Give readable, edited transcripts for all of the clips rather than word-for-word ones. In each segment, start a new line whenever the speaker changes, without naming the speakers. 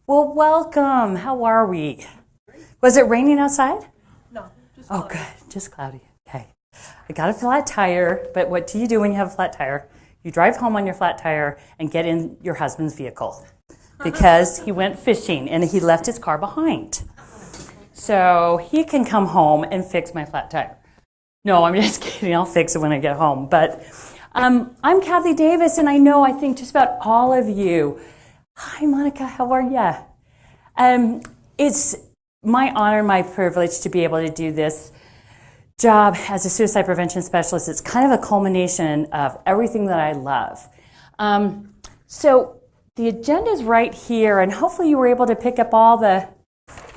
Well, welcome. How are we? Was it raining outside?
No, just
Oh,
cloudy.
good. Just cloudy. Okay. I got a flat tire, but what do you do when you have a flat tire? You drive home on your flat tire and get in your husband's vehicle because he went fishing and he left his car behind. So he can come home and fix my flat tire. No, I'm just kidding. I'll fix it when I get home. But I'm Kathy Davis, and I think just about all of you. Hi, Monica. How are you? It's my honor, my privilege to be able to do this job as a suicide prevention specialist. It's kind of a culmination of everything that I love. So the agenda is right here, and hopefully you were able to pick up all the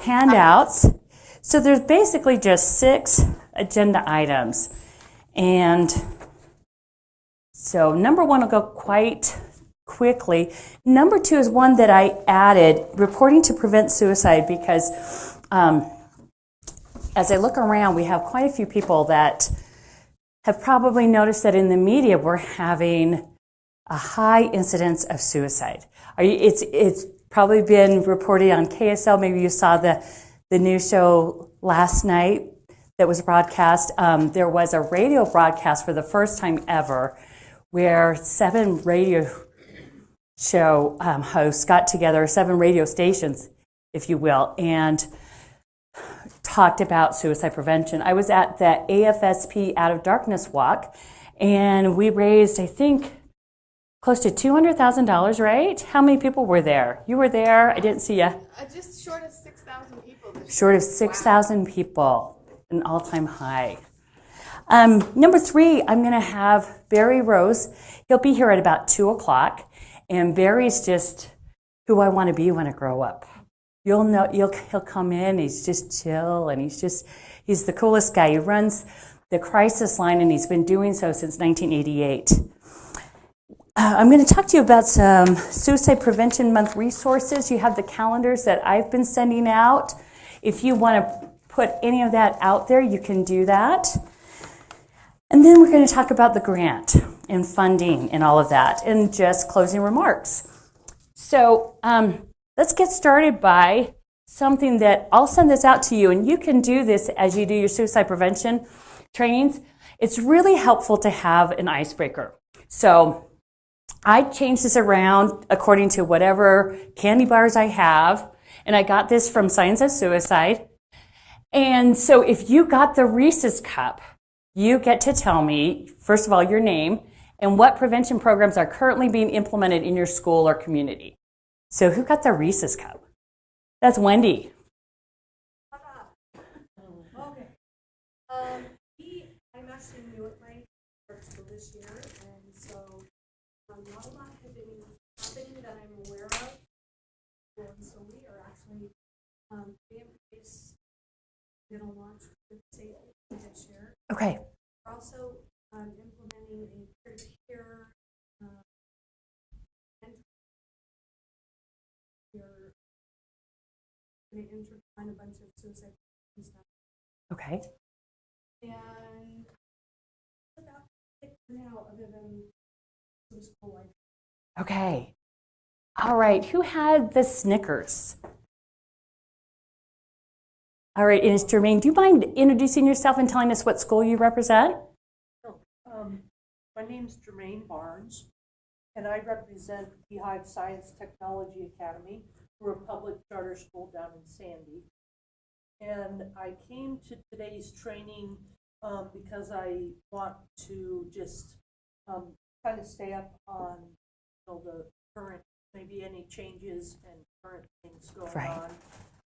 handouts. So there's basically just 6 agenda items. And so number 1 will go quite quickly. Number 2 is one that I added, reporting to prevent suicide, because as I look around, we have quite a few people that have probably noticed that in the media we're having a high incidence of suicide. It's probably been reported on KSL. Maybe you saw the news show last night that was broadcast. There was a radio broadcast for the first time ever where 7 radio show hosts got together, 7 radio stations, if you will, and talked about suicide prevention. I was at the AFSP Out of Darkness Walk, and we raised, I think, close to $200,000, right? How many people were there? You were there. I didn't see you.
Just short of 6,000 people.
Short of 6,000 people, an all-time high. Number 3, I'm going to have Barry Rose. He'll be here at about 2 o'clock. And Barry's just who I want to be when I grow up. You'll know, he'll come in, he's just chill, and he's the coolest guy. He runs the crisis line, and he's been doing so since 1988. I'm going to talk to you about some Suicide Prevention Month resources. You have the calendars that I've been sending out. If you want to put any of that out there, you can do that. And then we're going to talk about the grant and funding and all of that, and just closing remarks. So let's get started by something that I'll send this out to you, and you can do this as you do your suicide prevention trainings. It's really helpful to have an icebreaker. So I changed this around according to whatever candy bars I have, and I got this from Science of Suicide. And so if you got the Reese's cup, you get to tell me, first of all, your name and what prevention programs are currently being implemented in your school or community. So who got the Reese's cup? That's Wendy.
Okay. I'm actually new at my school this year, and so not a lot has been happening that I'm aware of. And so we are actually going to launch with safety this year.
Okay.
We're also implementing a peer-to-peer you're going to intertwine a bunch of suicide stuff.
Okay.
And about it now, other than some school life.
Okay. All right. Who had the Snickers? All right, and it's Jermaine. Do you mind introducing yourself and telling us what school you represent?
My name's Jermaine Barnes, and I represent Beehive Science Technology Academy. We're a public charter school down in Sandy. And I came to today's training because I want to just kind of stay up on the current, maybe any changes and current things going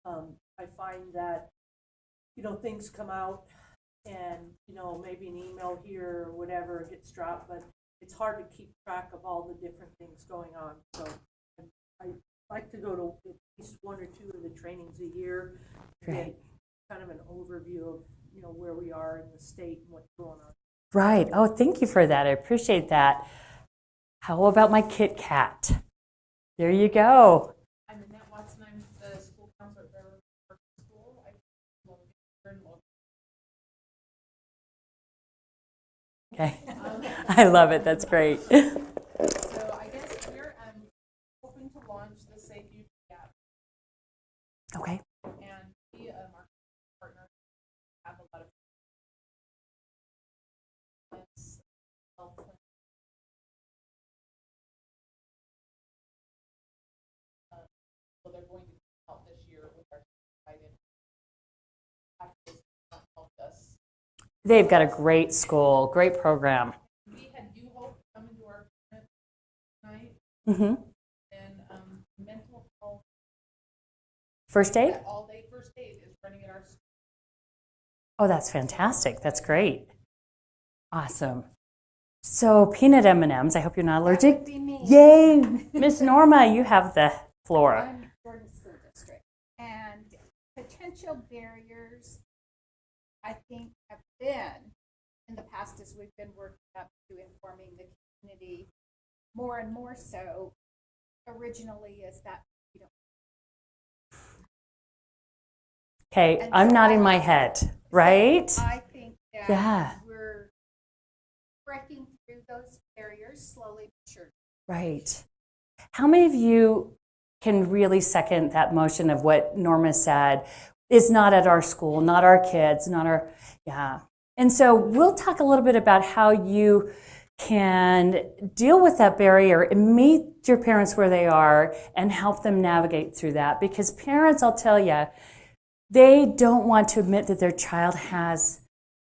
on. I find that things come out and, maybe an email here or whatever gets dropped, but it's hard to keep track of all the different things going on. So I like to go to at least 1 or 2 of the trainings a year to get kind of an overview of, where we are in the state and what's going on.
Right. Oh, thank you for that. I appreciate that. How about my Kit Kat? There you go.
I'm Annette Watson. I'm the school counselor at Beverly Park School.
Okay. I love it. That's great.
So I guess we're hoping to launch the Safe Youth app
Okay.
And we, a marketing partner, have a lot of events, health clinics. So they're going to help this year with our guidance practice that helped us.
They've got a great school, great program.
We had You Hope come into our parent night,
Mm-hmm.
and mental health.
First aid?
That all day first aid is running at our school.
Oh, that's fantastic. That's great. Awesome. So peanut M&Ms. I hope you're not allergic.
That would be me.
Yay, Miss Norma, you have the floor.
I'm Jordan School District. And potential barriers, I think, have been, in the past, as we've been working up to informing the community more and more so, originally, is that we don't.
Okay,
And
I'm
so
nodding
I-
my head, right?
I think that
Yeah.
we're breaking through those barriers slowly but surely.
Right. How many of you can really second that motion of what Norma said? Is not at our school, not our kids, not our, yeah. And so we'll talk a little bit about how you can deal with that barrier and meet your parents where they are and help them navigate through that. Because parents, I'll tell you, they don't want to admit that their child has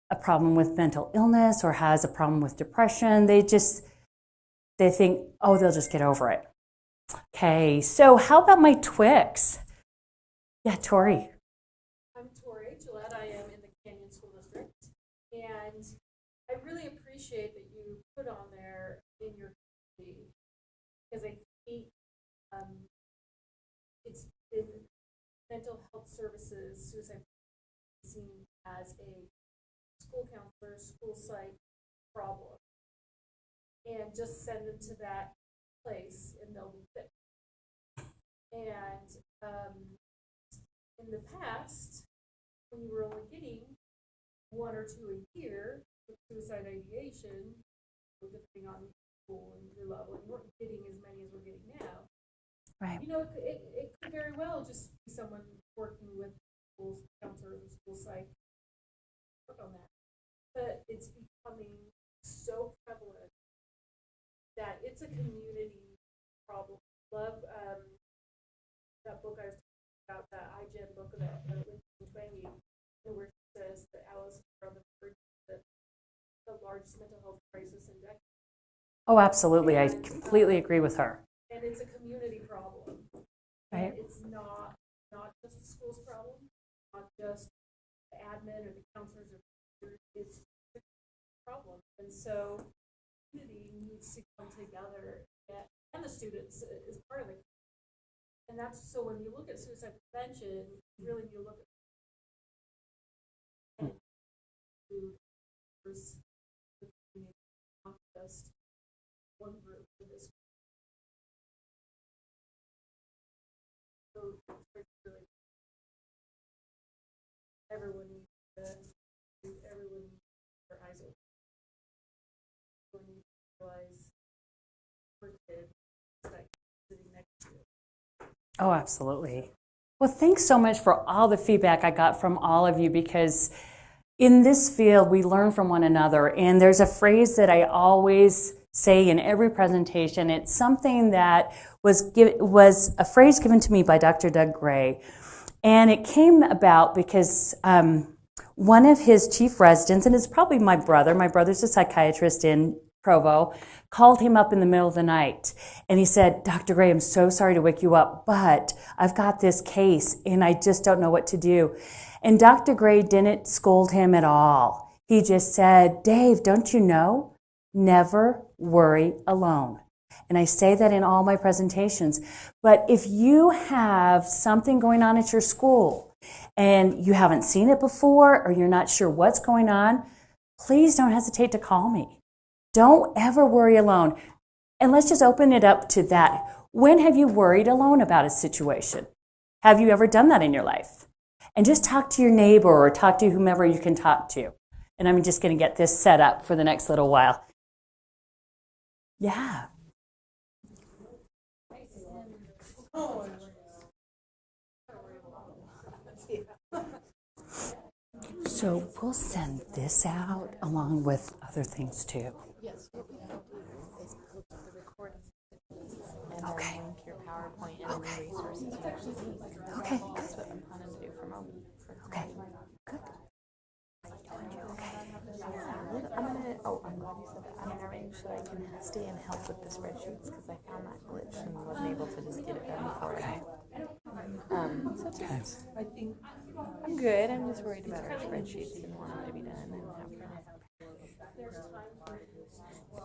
a problem with mental illness or has a problem with depression. They think, oh, they'll just get over it. Okay, so how about my Twix? Yeah, Tori.
I'm Tori Gillette. I am in the Canyon School District. And I really appreciate that you put on there in your community, because I think it's been mental health services, suicide seen as a school counselor, school psych problem. And just send them to that place and they'll be fixed. And in the past, when you were only getting 1 or 2 a year with suicide ideation, depending on school and your level, you weren't getting as many as we're getting now.
Right.
You know, it could very well just be someone working with school counselor or school psych, work on that. But it's becoming so prevalent that it's a community problem. Love that book I was talking about, that iGen book about Twangy, where it says that Alice from the largest mental health crisis in decades.
Oh, absolutely. I completely agree with her.
And it's a community problem.
Right.
And it's not just the school's problem, not just the admin or the counselors or teachers. It's a problem. And so community needs to come together, and the students is part of it. And that's, so when you look at suicide prevention, really you look at the community, not just one group for this. So it's really, everyone needs their eyes open. When you realize for kids, it's like sitting next to you.
Oh, absolutely. Well, thanks so much for all the feedback I got from all of you, because in this field, we learn from one another. And there's a phrase that I always say in every presentation. It's something that was a phrase given to me by Dr. Doug Gray. And it came about because one of his chief residents, and it's probably my brother's a psychiatrist in Provo, called him up in the middle of the night. And he said, Dr. Gray, I'm so sorry to wake you up, but I've got this case and I just don't know what to do. And Dr. Gray didn't scold him at all. He just said, Dave, don't you know? Never worry alone. And I say that in all my presentations. But if you have something going on at your school and you haven't seen it before or you're not sure what's going on, please don't hesitate to call me. Don't ever worry alone. And let's just open it up to that. When have you worried alone about a situation? Have you ever done that in your life? And just talk to your neighbor or talk to whomever you can talk to. And I'm just going to get this set up for the next little while. Yeah. So we'll send this out along with other things too.
Yes, what we can do is post the recordings and
Okay.
then link your PowerPoint and any resources you want to use.
Okay.
That's what I'm planning to do for my
Okay. Good.
I'm glad you said that. I'm gonna arrange so I can stay and help with the spreadsheets because I found that glitch and wasn't able to just get it done before.
Okay.
So just, I think I'm good. I'm just worried about our spreadsheets and wanting to be done and have enough.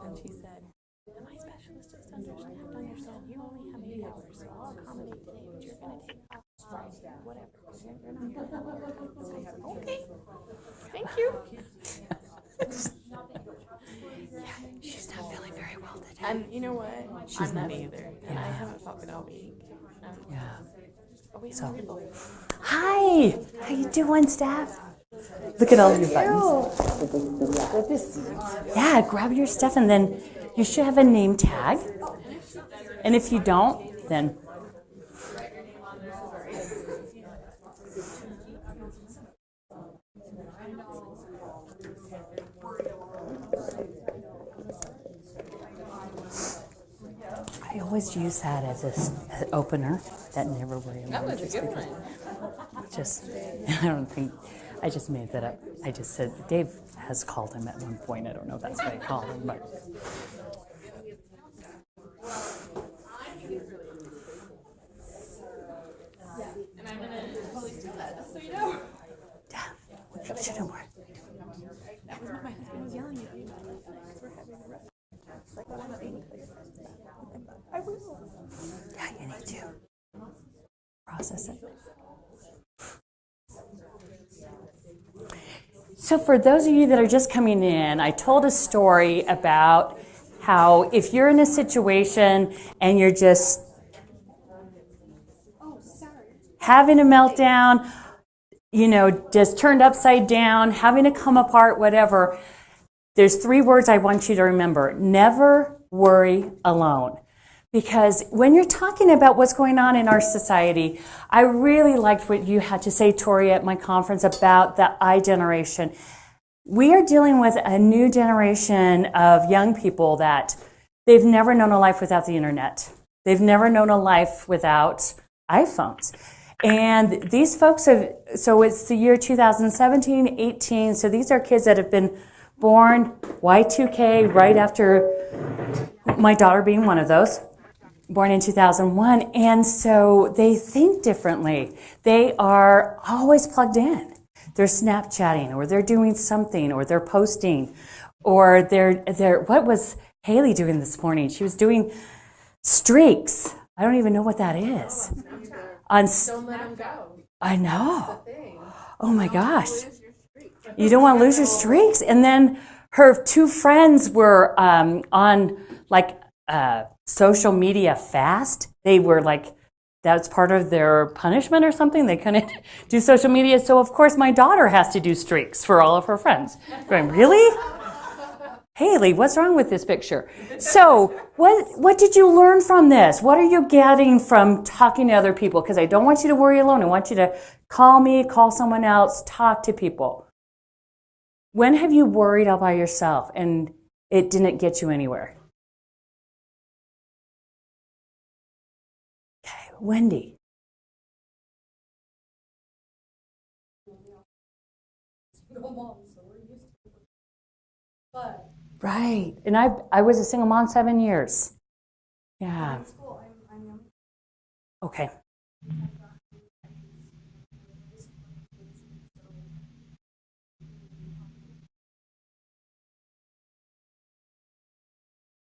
And she said, my specialist just have to understand you only have 8 hours, so I'll accommodate today, but you're gonna take off Friday, whatever. You're not gonna. So I said, okay, thank you.
She's not feeling very well today.
And you know what? I'm not either. And I haven't felt good all week.
Yeah.
But we have
So,
people.
hi. How you doing, Steph? Look at all your buttons. Good to see you. Yeah, grab your stuff and then you should have a name tag. And if you don't, then I always use that as an opener. That never really.
That was a good one.
Just, I don't think, I just made that up. I just said, Dave has called him at one point. I don't know if that's what I called him, but.
And I'm gonna totally steal that, just so you know.
Yeah, we should have more.
That was what my husband was yelling at me about last night because we're having a rough. It's like, I'm not being clear. I will.
Yeah, you need to process it. So for those of you that are just coming in, I told a story about how if you're in a situation and you're just having a meltdown, you know, just turned upside down, having to come apart, whatever, there's 3 words I want you to remember. Never worry alone. Because when you're talking about what's going on in our society, I really liked what you had to say, Tori, at my conference about the I generation. We are dealing with a new generation of young people that they've never known a life without the internet. They've never known a life without iPhones. And these folks have, so it's the year 2017, 18, so these are kids that have been born Y2K right after my daughter being one of those. Born in 2001, and so they think differently. They are always plugged in. They're Snapchatting, or they're doing something, or they're posting, or they're. What was Haley doing this morning? She was doing streaks. I don't even know what that is.
Don't let them go.
I know. Oh my gosh. You don't want to lose your streaks. And then her 2 friends were on like social media fast. They were like, that's part of their punishment or something. They couldn't do social media. So of course my daughter has to do streaks for all of her friends. Going, really? Haley, what's wrong with this picture? So what did you learn from this? What are you getting from talking to other people? Because I don't want you to worry alone. I want you to call me, call someone else, talk to people. When have you worried all by yourself and it didn't get you anywhere? Okay, Wendy.
Single mom, so we're used to it. But
Right. And I was a single mom 7 years. Yeah.
in school, I'm young.
Okay.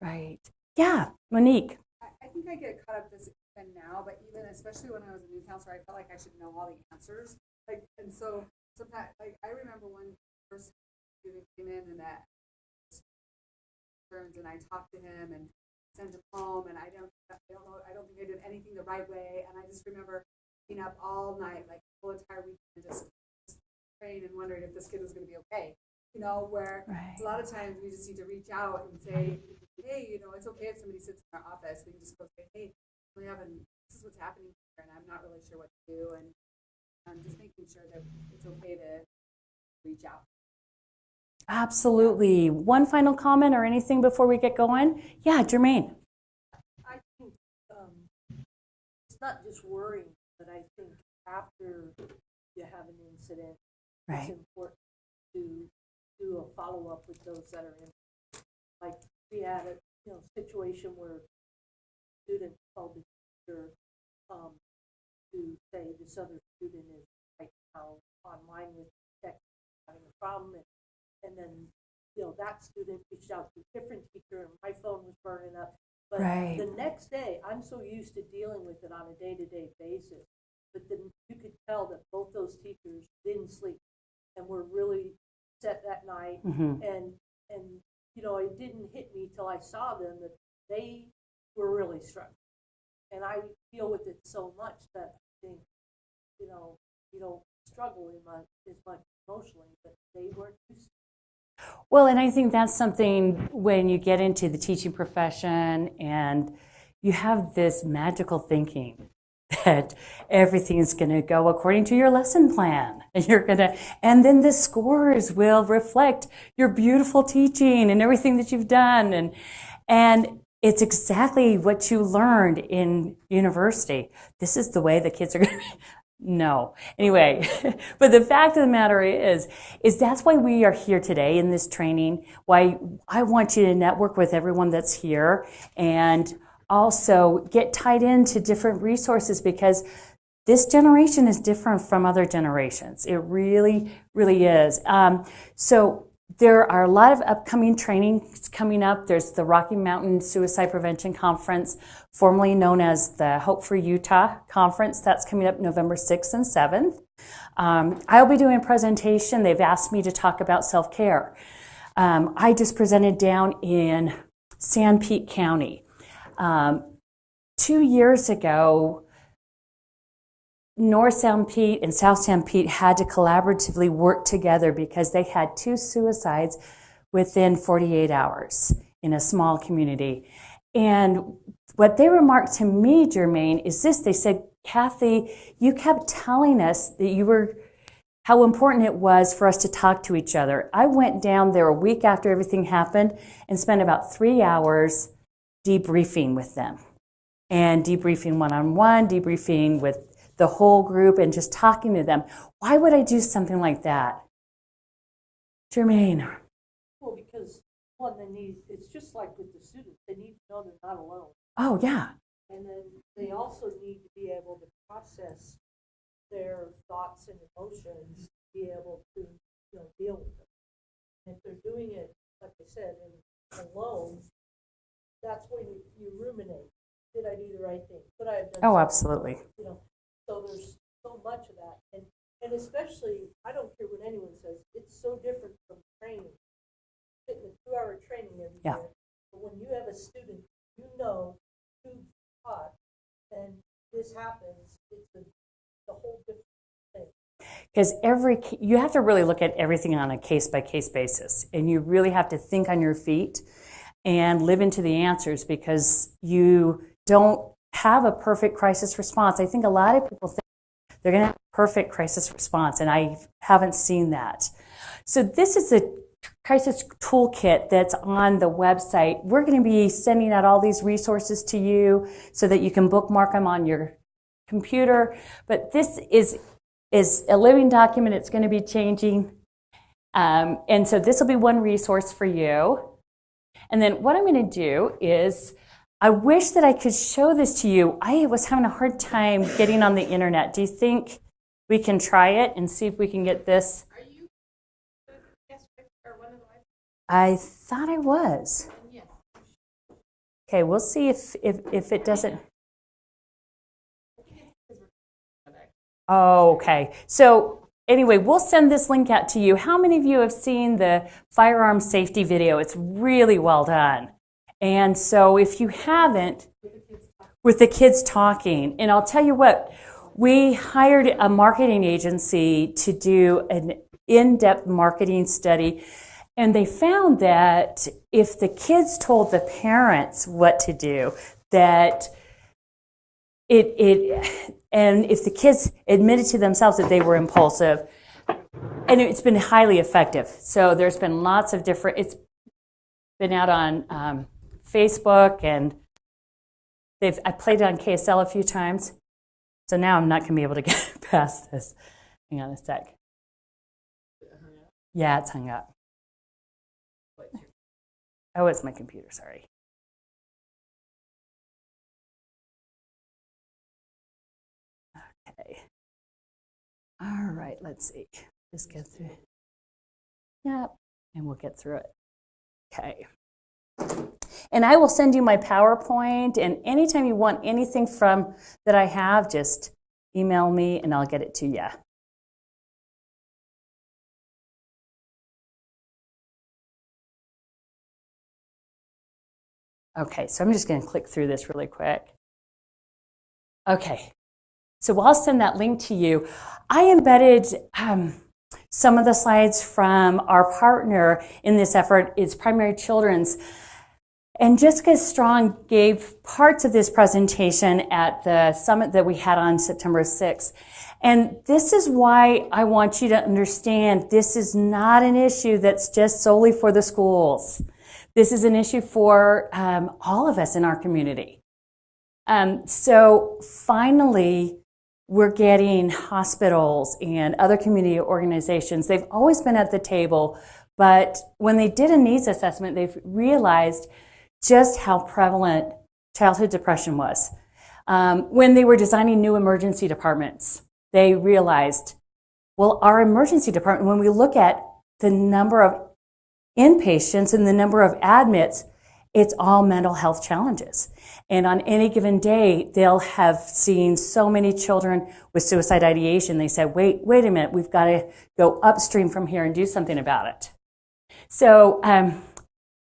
Right. Yeah, Monique.
I think I get caught up this even now, but even especially when I was a new counselor, I felt like I should know all the answers. Like, and so sometimes, like, I remember when first student came in and that and I talked to him and sent him home, and I don't know, I don't think I did anything the right way, and I just remember being up all night, like the whole entire weekend, just praying and wondering if this kid was going to be okay. You know, where
Right.
a lot of times we just need to reach out and say, hey, you know, it's okay if somebody sits in our office. We can just go say, hey, this is what's happening here, and I'm not really sure what to do. And just making sure that it's okay to reach out.
Absolutely. One final comment or anything before we get going? Yeah, Jermaine.
I think it's not just worrying, but I think after you have an incident,
Right.
it's important to do a follow-up with those that are in. Like, we had a situation where a student called the teacher to say this other student is right now online with tech having a problem, and then that student reached out to a different teacher, and my phone was burning up. But
Right.
the next day, I'm so used to dealing with it on a day-to-day basis, but then you could tell that both those teachers didn't sleep and were really upset that night.
Mm-hmm.
And it didn't hit me till I saw them that they were really struggling. And I deal with it so much that I think, you don't struggle as much emotionally, but they weren't used to.
Well, and I think that's something when you get into the teaching profession and you have this magical thinking that everything's going to go according to your lesson plan. And then the scores will reflect your beautiful teaching and everything that you've done. And it's exactly what you learned in university. This is the way the kids are going to be. No. Anyway, but the fact of the matter is that's why we are here today in this training, why I want you to network with everyone that's here and also get tied into different resources, because this generation is different from other generations. It really, really is. So there are a lot of upcoming trainings coming up. There's the Rocky Mountain Suicide Prevention Conference, formerly known as the Hope for Utah Conference. That's coming up November 6th and 7th. I'll be doing a presentation. They've asked me to talk about self-care. I just presented down in San Pete County. 2 years ago, North San Pete and South San Pete had to collaboratively work together because they had 2 suicides within 48 hours in a small community. And what they remarked to me, Jermaine, is this. They said, Kathy, you kept telling us that how important it was for us to talk to each other. I went down there a week after everything happened and spent about 3 hours debriefing with them, and debriefing one-on-one, debriefing with the whole group, and just talking to them. Why would I do something like that? Jermaine.
Well, because it's just like with the students, they need to know they're not alone.
Oh, yeah.
And then they also need to be able to process their thoughts and emotions, be able to deal with them. And if they're doing it, like I said, alone, that's when you ruminate. Did I do the right thing? Could I have done
Oh,
something?
absolutely.
So there's so much of that. And especially, I don't care what anyone says, it's so different from training. Sitting a 2-hour training every
Yeah.
year. But when you have a student, who's taught, and this happens, it's a whole different thing.
Because you have to really look at everything on a case-by-case basis, and you really have to think on your feet and live into the answers, because you don't have a perfect crisis response. I think a lot of people think they're going to have a perfect crisis response, and I haven't seen that. So this is a crisis toolkit that's on the website. We're going to be sending out all these resources to you so that you can bookmark them on your computer. But this is a living document. It's going to be changing. And so this will be one resource for you. And then what I'm going to do is, I wish that I could show this to you. I was having a hard time getting on the internet. Do you think we can try it and see if we can get this?
Are you the guest or one of the wives?
I thought I was.
Yes.
Okay, we'll see if it doesn't. Oh, okay. So anyway, we'll send this link out to you. How many of you have seen the firearm safety video? It's really well done. And so if you haven't, with the kids talking, and I'll tell you what, we hired a marketing agency to do an in-depth marketing study, and they found that if the kids told the parents what to do, that And if the kids admitted to themselves that they were impulsive, and it's been highly effective. So there's been lots of different, it's been out on Facebook, and I played it on KSL a few times. So now I'm not going to be able to get past this. Hang on a sec. Yeah, it's hung up. Oh, it's my computer, sorry. Okay. All right, let's see. Just get through. Yep, and we'll get through it. Okay. And I will send you my PowerPoint, and anytime you want anything from that I have, just email me and I'll get it to you. Okay, so I'm just going to click through this really quick. Okay, so I'll send that link to you. I embedded some of the slides from our partner in this effort. It's Primary Children's. And Jessica Strong gave parts of this presentation at the summit that we had on September 6th. And this is why I want you to understand this is not an issue that's just solely for the schools. This is an issue for all of us in our community. So finally, we're getting hospitals and other community organizations. They've always been at the table, but when they did a needs assessment, they've realized just how prevalent childhood depression was. When they were designing new emergency departments, they realized, well, our emergency department, when we look at the number of inpatients and the number of admits, it's all mental health challenges. And on any given day, they'll have seen so many children with suicide ideation. They said, wait a minute, we've got to go upstream from here and do something about it. So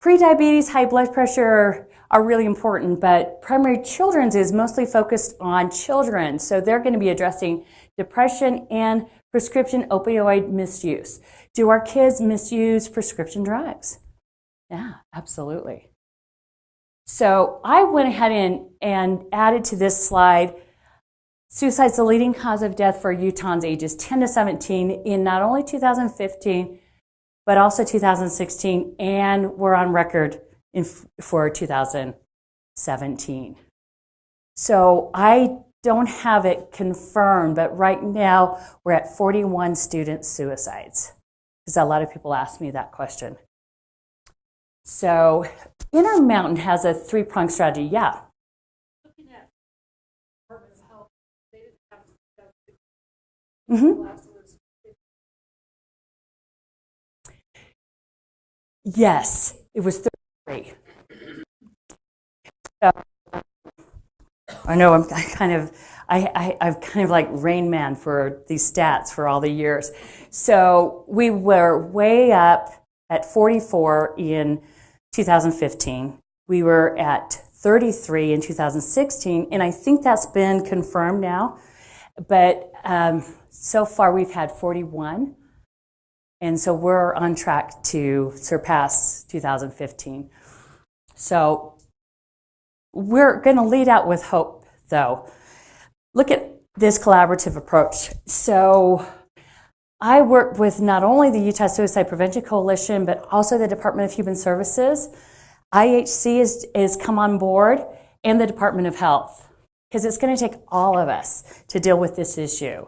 prediabetes, high blood pressure are really important, but Primary Children's is mostly focused on children. So they're going to be addressing depression and prescription opioid misuse. Do our kids misuse prescription drugs? Yeah, absolutely. So I went ahead and added to this slide, suicide's the leading cause of death for Utahns ages 10 to 17 in not only 2015, but also 2016, and we're on record for 2017. So I don't have it confirmed, but right now we're at 41 student suicides, because a lot of people ask me that question. So Intermountain has a three-pronged strategy. Yeah.
Looking at Department of Health, they didn't have
Mm-hmm. Yes, it was 33. So, I know I'm kind of like Rain Man for these stats for all the years. So we were way up at 44 in 2015. We were at 33 in 2016, and I think that's been confirmed now. But so far we've had 41. And so we're on track to surpass 2015. So we're going to lead out with hope, though. Look at this collaborative approach. So I work with not only the Utah Suicide Prevention Coalition, but also the Department of Human Services. IHC is come on board, and the Department of Health, because it's going to take all of us to deal with this issue.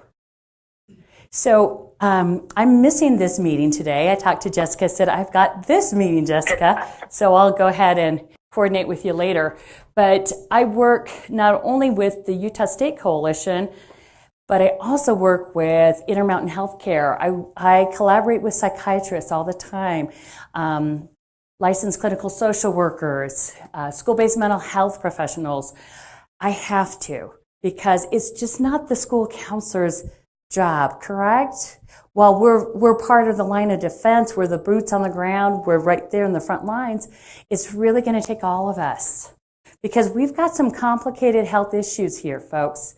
So I'm missing this meeting today. I talked to Jessica, said, I've got this meeting, Jessica, so I'll go ahead and coordinate with you later. But I work not only with the Utah State Coalition, but I also work with Intermountain Healthcare. I collaborate with psychiatrists all the time, licensed clinical social workers, school-based mental health professionals. I have to, because it's just not the school counselor's job, correct? While we're part of the line of defense, we're the boots on the ground, we're right there in the front lines, it's really going to take all of us, because we've got some complicated health issues here, folks.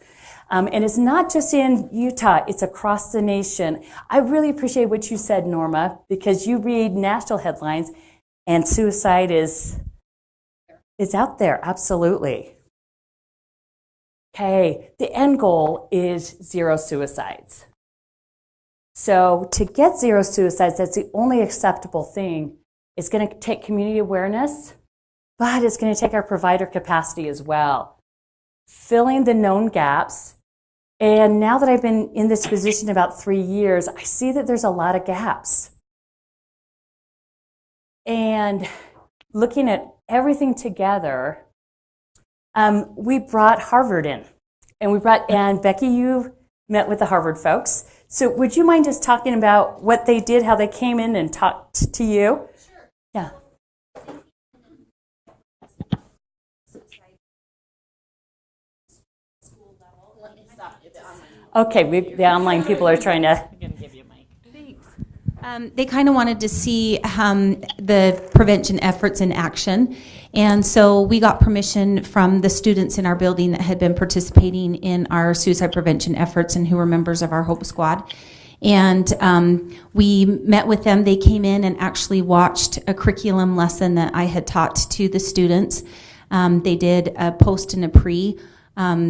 And it's not just in Utah, it's across the nation. I really appreciate what you said, Norma, because you read national headlines and suicide is out there, absolutely. Okay, the end goal is 0 suicides. So to get 0 suicides, that's the only acceptable thing. It's going to take community awareness, but it's going to take our provider capacity as well. Filling the known gaps. And now that I've been in this position about 3 years, I see that there's a lot of gaps. And looking at everything together, we brought Harvard in. And Becky, you met with the Harvard folks. So would you mind just talking about what they did, how they came in and talked to you?
Sure.
Yeah. Okay, the online people are trying to.
They kind of wanted to see the prevention efforts in action. And so we got permission from the students in our building that had been participating in our suicide prevention efforts and who were members of our Hope Squad. And we met with them. They came in and actually watched a curriculum lesson that I had taught to the students. They did a post and a pre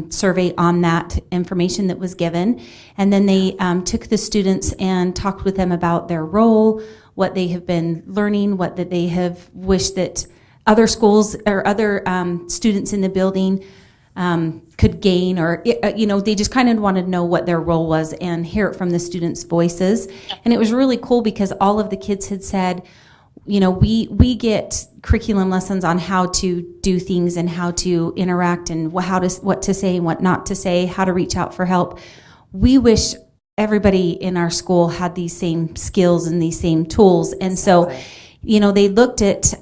survey on that information that was given. And then they took the students and talked with them about their role, what they have been learning, what that they have wished that other schools or other students in the building could gain, or they just kind of wanted to know what their role was and hear it from the students' voices. And it was really cool because all of the kids had said, we get curriculum lessons on how to do things and how to interact and what to say and what not to say, how to reach out for help. We wish everybody in our school had these same skills and these same tools. And so, they looked at,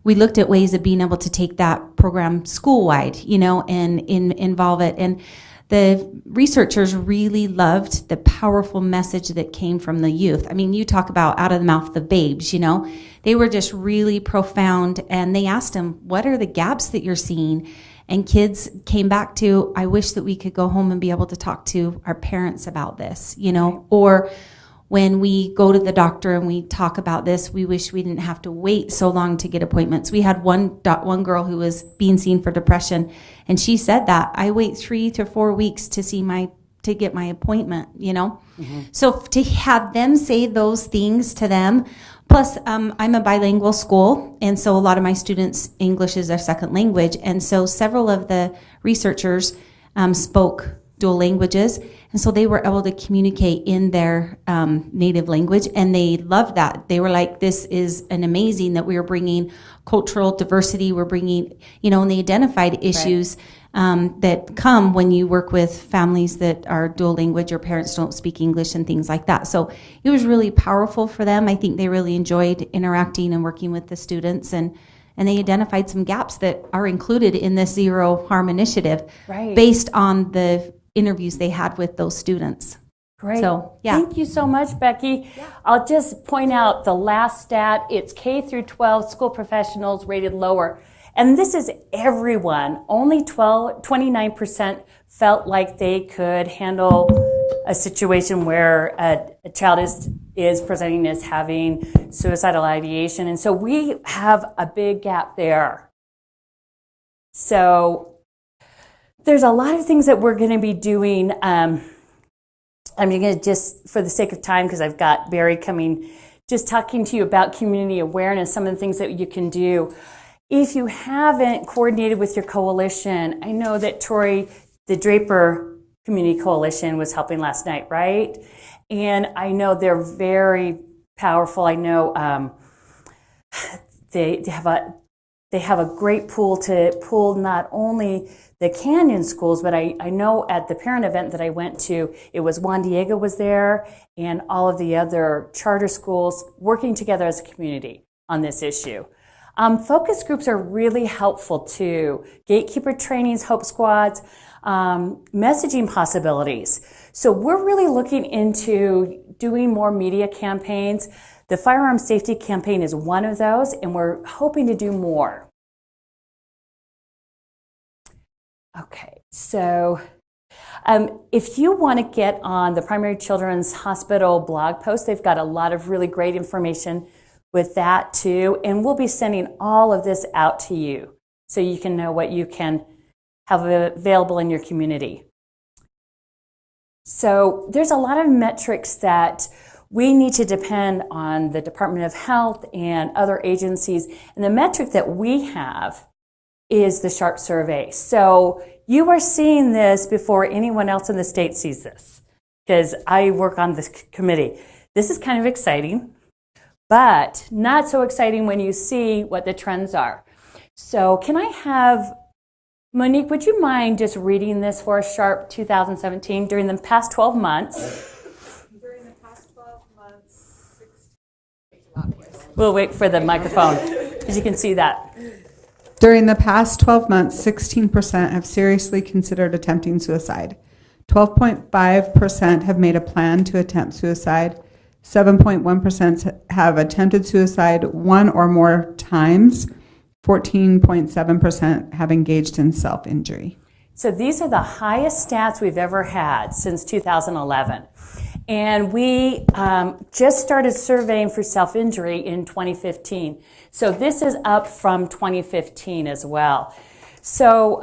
we looked at ways of being able to take that program school-wide, and involve it. And the researchers really loved the powerful message that came from the youth. I mean, you talk about out of the mouth of babes, They were just really profound. And they asked them, what are the gaps that you're seeing? And kids came back to, I wish that we could go home and be able to talk to our parents about this, or when we go to the doctor and we talk about this, we wish we didn't have to wait so long to get appointments. We had one girl who was being seen for depression, and she said that I wait 3 to 4 weeks to get my appointment. Mm-hmm. So to have them say those things to them, plus I'm a bilingual school, and so a lot of my students, English is their second language, and so several of the researchers spoke dual languages. And so they were able to communicate in their native language, and they loved that. They were like, this is an amazing that we are bringing cultural diversity. We're bringing, and they identified issues that come when you work with families that are dual language or parents don't speak English and things like that. So it was really powerful for them. I think they really enjoyed interacting and working with the students, and they identified some gaps that are included in this Zero Harm Initiative based on the interviews they had with those students.
Great.
So, yeah.
Thank you so much, Becky. Yeah. I'll just point out the last stat. It's K through 12 school professionals rated lower. And this is everyone. Only 29% felt like they could handle a situation where a child is presenting as having suicidal ideation. And so we have a big gap there. So there's a lot of things that we're going to be doing. I'm going to just, for the sake of time, because I've got Barry coming, just talking to you about community awareness, some of the things that you can do. If you haven't coordinated with your coalition, I know that Tori, the Draper Community Coalition, was helping last night, right? And I know they're very powerful. I know they have a great pool to pull not only the Canyon schools, but I know at the parent event that I went to, it was Juan Diego was there and all of the other charter schools working together as a community on this issue. Focus groups are really helpful too. Gatekeeper trainings, Hope Squads, messaging possibilities. So we're really looking into doing more media campaigns. The firearm safety campaign is one of those, and we're hoping to do more. Okay, so if you want to get on the Primary Children's Hospital blog post, they've got a lot of really great information with that too, and we'll be sending all of this out to you so you can know what you can have available in your community. So there's a lot of metrics that we need to depend on the Department of Health and other agencies. And the metric that we have is the SHARP survey. So you are seeing this before anyone else in the state sees this, because I work on this committee. This is kind of exciting, but not so exciting when you see what the trends are. So can I have, Monique, would you mind just reading this for us, SHARP 2017, during the past 12 months?
During the past 12 months, 16.
We'll wait for the microphone, because you can see that.
During the past 12 months, 16% have seriously considered attempting suicide. 12.5% have made a plan to attempt suicide. 7.1% have attempted suicide one or more times. 14.7% have engaged in self-injury.
So these are the highest stats we've ever had since 2011. And we just started surveying for self-injury in 2015. So this is up from 2015 as well. So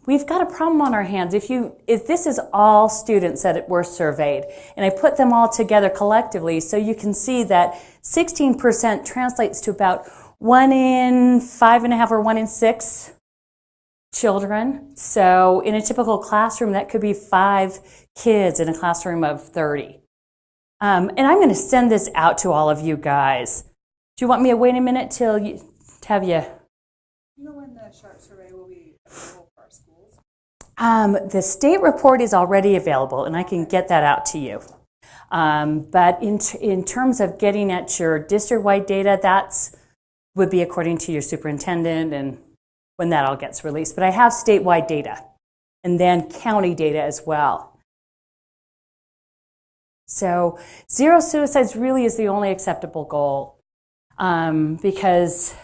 we've got a problem on our hands. If this is all students that were surveyed, and I put them all together collectively, so you can see that 16% translates to about 1 in 5.5 or 1 in 6 children. So in a typical classroom, that could be 5 kids in a classroom of 30. And I'm going to send this out to all of you guys. Do you want me to wait a minute till you have you?
You know when the SHARP survey will be available for our schools?
The state report is already available, and I can get that out to you. But in terms of getting at your district-wide data, that's would be according to your superintendent and when that all gets released. But I have statewide data and then county data as well. So 0 suicides really is the only acceptable goal, because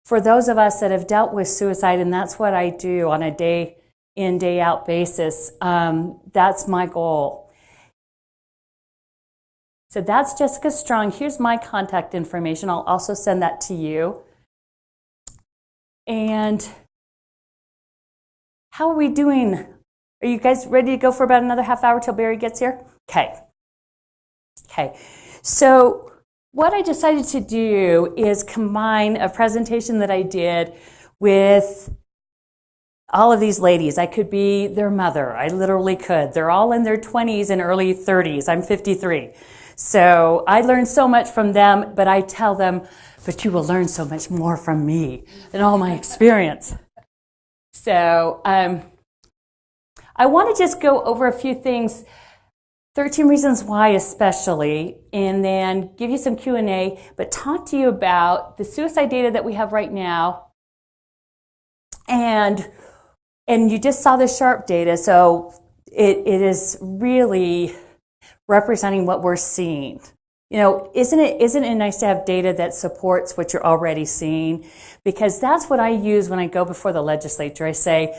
for those of us that have dealt with suicide, and that's what I do on a day in, day out basis, that's my goal. So that's Jessica Strong. Here's my contact information. I'll also send that to you. And how are we doing? Are you guys ready to go for about another half hour till Barry gets here? Okay. So what I decided to do is combine a presentation that I did with all of these ladies. I could be their mother. I literally could. They're all in their 20s and early 30s. I'm 53. So I learned so much from them, but I tell them, but you will learn so much more from me and all my experience. So I want to just go over a few things, 13 reasons why especially, and then give you some Q&A, but talk to you about the suicide data that we have right now. And you just saw the SHARP data, so it is really representing what we're seeing. You know, isn't it nice to have data that supports what you're already seeing? Because that's what I use when I go before the legislature. I say,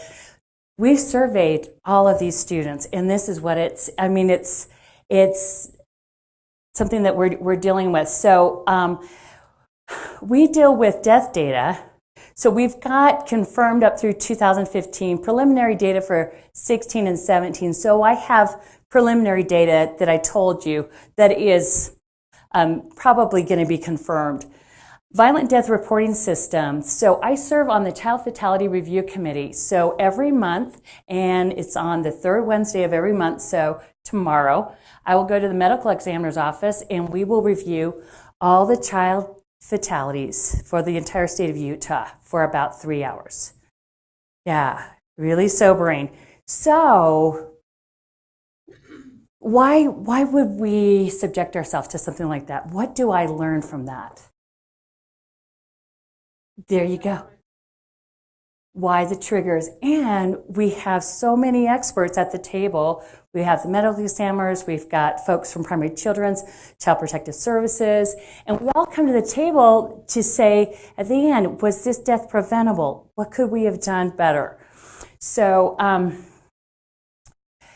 we've surveyed all of these students, and this is what it's something that we're dealing with. So we deal with death data. So we've got confirmed up through 2015 preliminary data for 16 and 17. So I have preliminary data that I told you that is probably going to be confirmed. Violent death reporting system. So I serve on the Child Fatality Review Committee. So every month, and it's on the third Wednesday of every month, so tomorrow, I will go to the medical examiner's office and we will review all the child fatalities for the entire state of Utah for about 3 hours. Yeah, really sobering. So why would we subject ourselves to something like that? What do I learn from that? There you go. Why the triggers? And we have so many experts at the table. We have the medical examiners, we've got folks from Primary Children's, Child Protective Services, and we all come to the table to say, at the end, was this death preventable? What could we have done better? So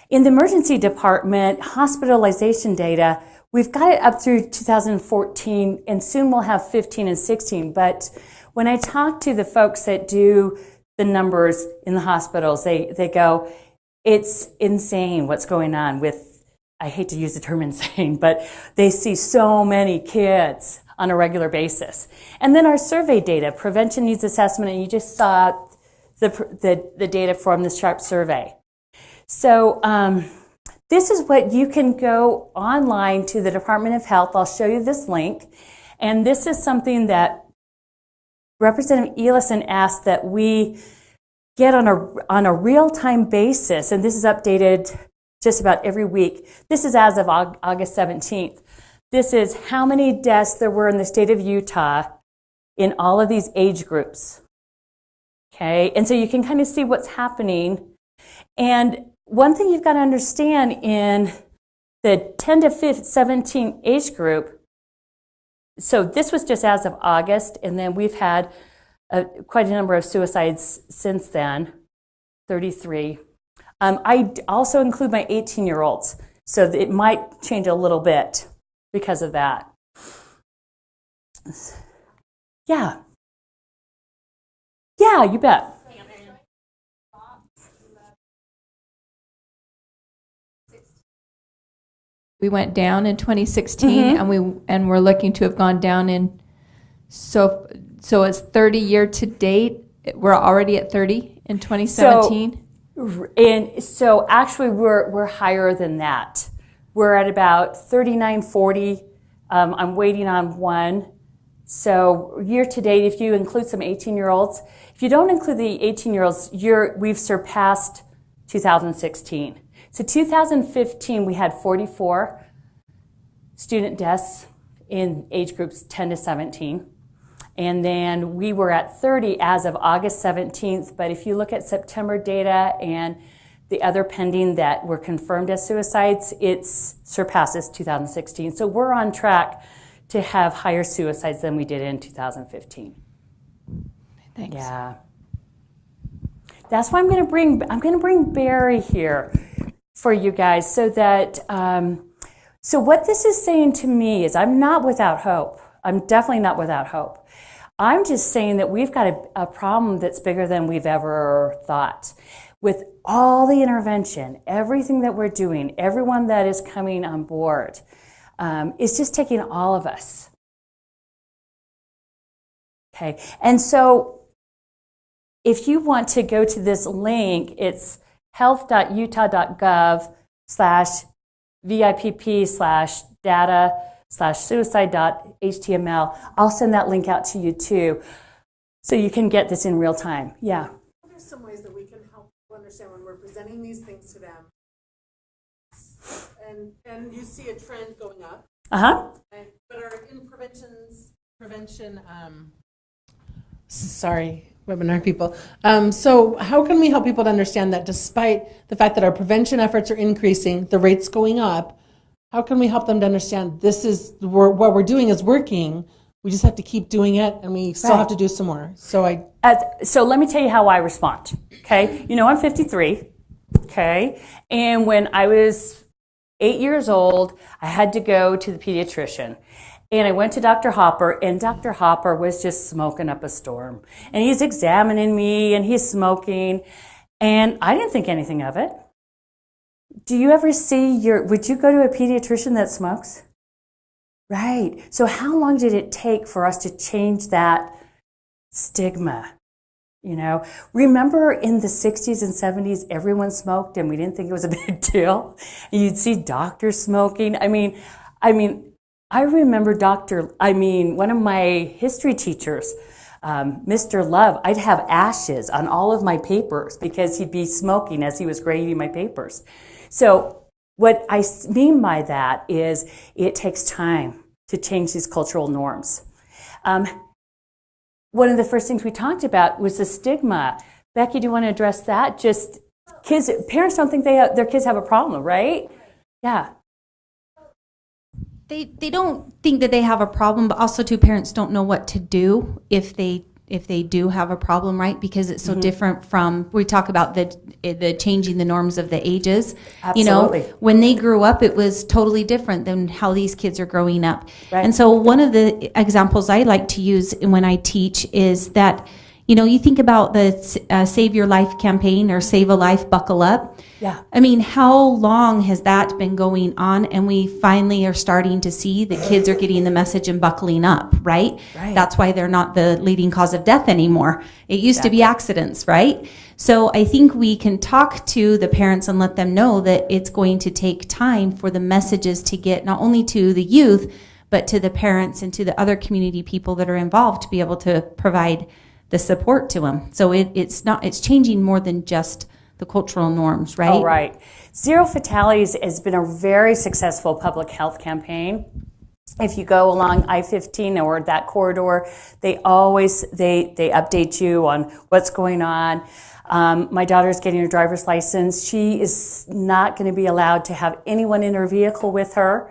in the emergency department, hospitalization data, we've got it up through 2014, and soon we'll have 15 and 16. But when I talk to the folks that do the numbers in the hospitals. They go, it's insane what's going on with, I hate to use the term insane, but they see so many kids on a regular basis. And then our survey data, prevention needs assessment, and you just saw the data from the SHARP survey. So this is what you can go online to the Department of Health. I'll show you this link. And this is something that Representative Elison asked that we get on a real-time basis, and this is updated just about every week. This is as of August 17th. This is how many deaths there were in the state of Utah in all of these age groups. Okay, and so you can kind of see what's happening. And one thing you've got to understand in the 10 to 17 age group, so this was just as of August, and then we've had quite a number of suicides since then, 33. I also include my 18-year-olds, so it might change a little bit because of that. Yeah. Yeah, you bet.
We went down in 2016, and we're looking to have gone down in so it's 30 year to date. We're already at 30 in 2017.
So actually we're higher than that. We're at about 39, 40. I'm waiting on one. So year to date, if you include some 18-year-olds, if you don't include the 18-year-olds, we've surpassed 2016. So 2015, we had 44 student deaths in age groups 10 to 17. And then we were at 30 as of August 17th. But if you look at September data and the other pending that were confirmed as suicides, it surpasses 2016. So we're on track to have higher suicides than we did in 2015.
Thanks.
Yeah. That's why I'm going to bring Barry here for you guys, so that so what this is saying to me is I'm not without hope. I'm definitely not without hope. I'm just saying that we've got a problem that's bigger than we've ever thought. With all the intervention, everything that we're doing, everyone that is coming on board, it's just taking all of us. Okay, and so if you want to go to this link, it's health.utah.gov/VIPP/data/suicide.html. I'll send that link out to you too, so you can get this in real time. Yeah.
What are some ways that we can help people understand when we're presenting these things to them, and you see a trend going up? But are in
webinar people. So how can we help people to understand that despite the fact that our prevention efforts are increasing, the rates going up, how can we help them to understand what we're doing is working? We just have to keep doing it, and we still have to do some more. So
let me tell you how I respond. Okay, I'm 53. Okay, and when I was 8 years old, I had to go to the pediatrician. And I went to Dr. Hopper, and Dr. Hopper was just smoking up a storm. And he's examining me, and he's smoking, and I didn't think anything of it. Do you ever would you go to a pediatrician that smokes? Right. So how long did it take for us to change that stigma? Remember in the 60s and 70s, everyone smoked, and we didn't think it was a big deal. You'd see doctors smoking. I mean, I remember one of my history teachers, Mr. Love, I'd have ashes on all of my papers because he'd be smoking as he was grading my papers. So what I mean by that is it takes time to change these cultural norms. One of the first things we talked about was the stigma. Becky, do you want to address that? Just parents don't think their kids have a problem, right? Yeah.
They don't think that they have a problem, but also too, parents don't know what to do if they do have a problem, right? Because it's so different from, we talk about the changing the norms of the ages.
Absolutely.
When they grew up, it was totally different than how these kids are growing up.
Right.
And so one of the examples I like to use when I teach is that, You know, you think about the Save Your Life campaign or Save a Life, Buckle Up.
Yeah.
I mean, how long has that been going on? And we finally are starting to see the kids are getting the message and buckling up, right?
Right.
That's why they're not the leading cause of death anymore. It used to be accidents, right? So I think we can talk to the parents and let them know that it's going to take time for the messages to get not only to the youth, but to the parents and to the other community people that are involved to be able to provide the support to them. So it's changing more than just the cultural norms, right?
Oh, right. Zero Fatalities has been a very successful public health campaign. If you go along I-15 or that corridor, they update you on what's going on. My daughter's getting her driver's license. She is not going to be allowed to have anyone in her vehicle with her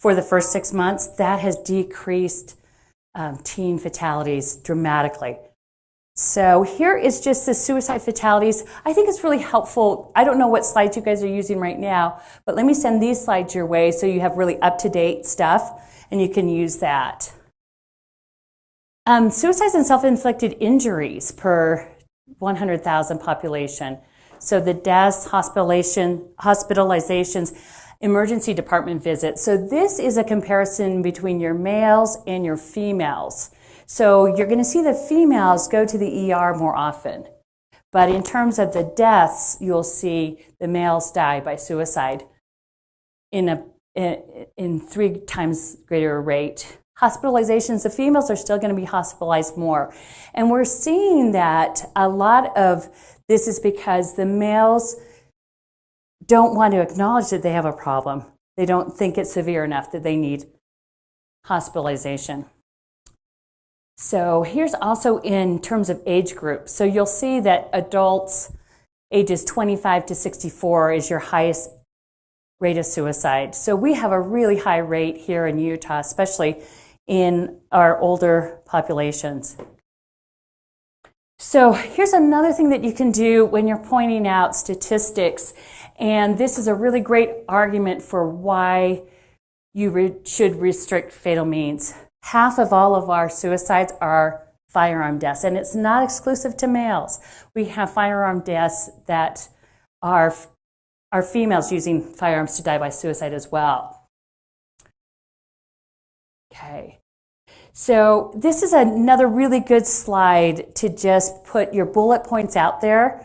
for the first 6 months. That has decreased teen fatalities dramatically. So here is just the suicide fatalities. I think it's really helpful. I don't know what slides you guys are using right now, but let me send these slides your way so you have really up-to-date stuff and you can use that. Suicides and self-inflicted injuries per 100,000 population. So the deaths, hospitalizations, emergency department visits. So this is a comparison between your males and your females. So you're going to see the females go to the ER more often. But in terms of the deaths, you'll see the males die by suicide in 3 times greater rate. Hospitalizations, the females are still going to be hospitalized more. And we're seeing that a lot of this is because the males don't want to acknowledge that they have a problem. They don't think it's severe enough that they need hospitalization. So here's also in terms of age groups. So you'll see that adults ages 25 to 64 is your highest rate of suicide. So we have a really high rate here in Utah, especially in our older populations. So here's another thing that you can do when you're pointing out statistics. And this is a really great argument for why you should restrict fatal means. Half of all of our suicides are firearm deaths, and it's not exclusive to males. We have firearm deaths that are females using firearms to die by suicide as well. Okay, so this is another really good slide to just put your bullet points out there.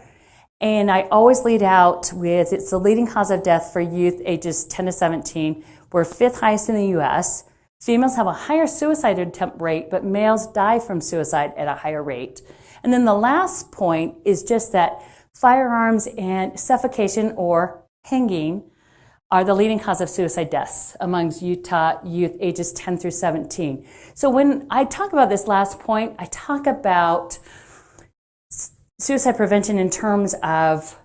And I always lead out with, it's the leading cause of death for youth ages 10 to 17. We're 5th highest in the U.S. Females have a higher suicide attempt rate, but males die from suicide at a higher rate. And then the last point is just that firearms and suffocation or hanging are the leading cause of suicide deaths amongst Utah youth ages 10 through 17. So when I talk about this last point, I talk about suicide prevention in terms of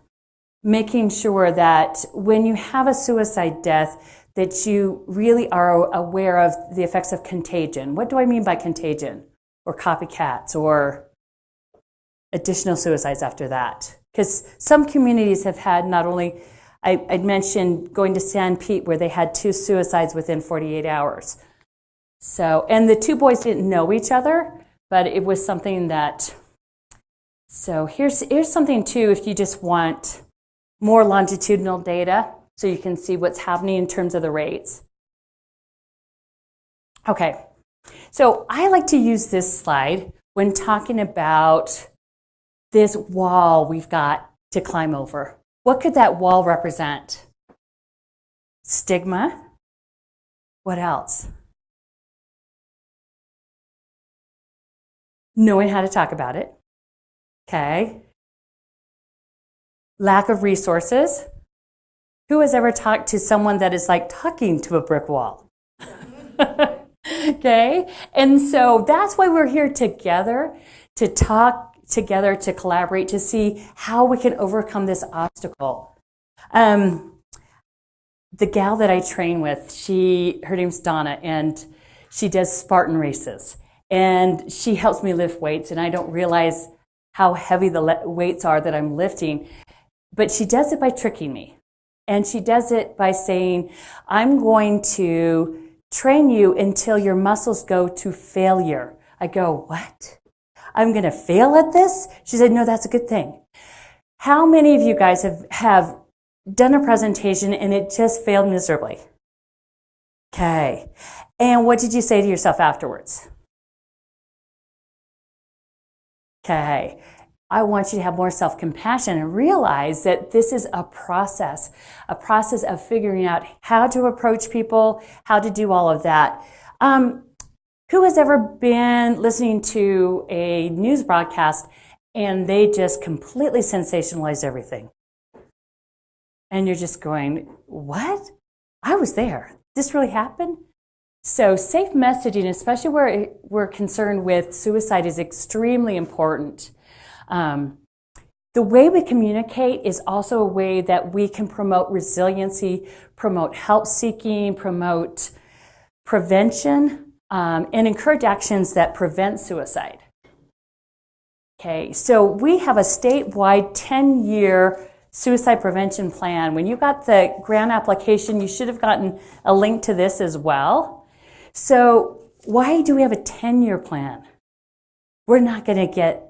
making sure that when you have a suicide death, that you really are aware of the effects of contagion. What do I mean by contagion? Or copycats, or additional suicides after that? Because some communities have had not only, I'd mentioned going to San Pete where they had 2 suicides within 48 hours. So, and the 2 boys didn't know each other, but it was something that, so here's something too if you just want more longitudinal data, so you can see what's happening in terms of the rates. Okay, so I like to use this slide when talking about this wall we've got to climb over. What could that wall represent? Stigma. What else? Knowing how to talk about it. Okay. Lack of resources. Who has ever talked to someone that is like talking to a brick wall? Okay? And so that's why we're here together, to talk together, to collaborate, to see how we can overcome this obstacle. The gal that I train with, her name's Donna, and she does Spartan races. And she helps me lift weights, and I don't realize how heavy the weights are that I'm lifting. But she does it by tricking me. And she does it by saying, I'm going to train you until your muscles go to failure. I go, what? I'm going to fail at this? She said, no, that's a good thing. How many of you guys have done a presentation and it just failed miserably? Okay. And what did you say to yourself afterwards? Okay. I want you to have more self-compassion and realize that this is a process of figuring out how to approach people, how to do all of that. Who has ever been listening to a news broadcast and they just completely sensationalized everything? And you're just going, what? I was there. This really happened? So safe messaging, especially where we're concerned with suicide, is extremely important. The way we communicate is also a way that we can promote resiliency, promote help seeking, promote prevention, and encourage actions that prevent suicide. Okay, so we have a statewide 10-year suicide prevention plan. When you got the grant application, you should have gotten a link to this as well. So why do we have a 10-year plan? We're not going to get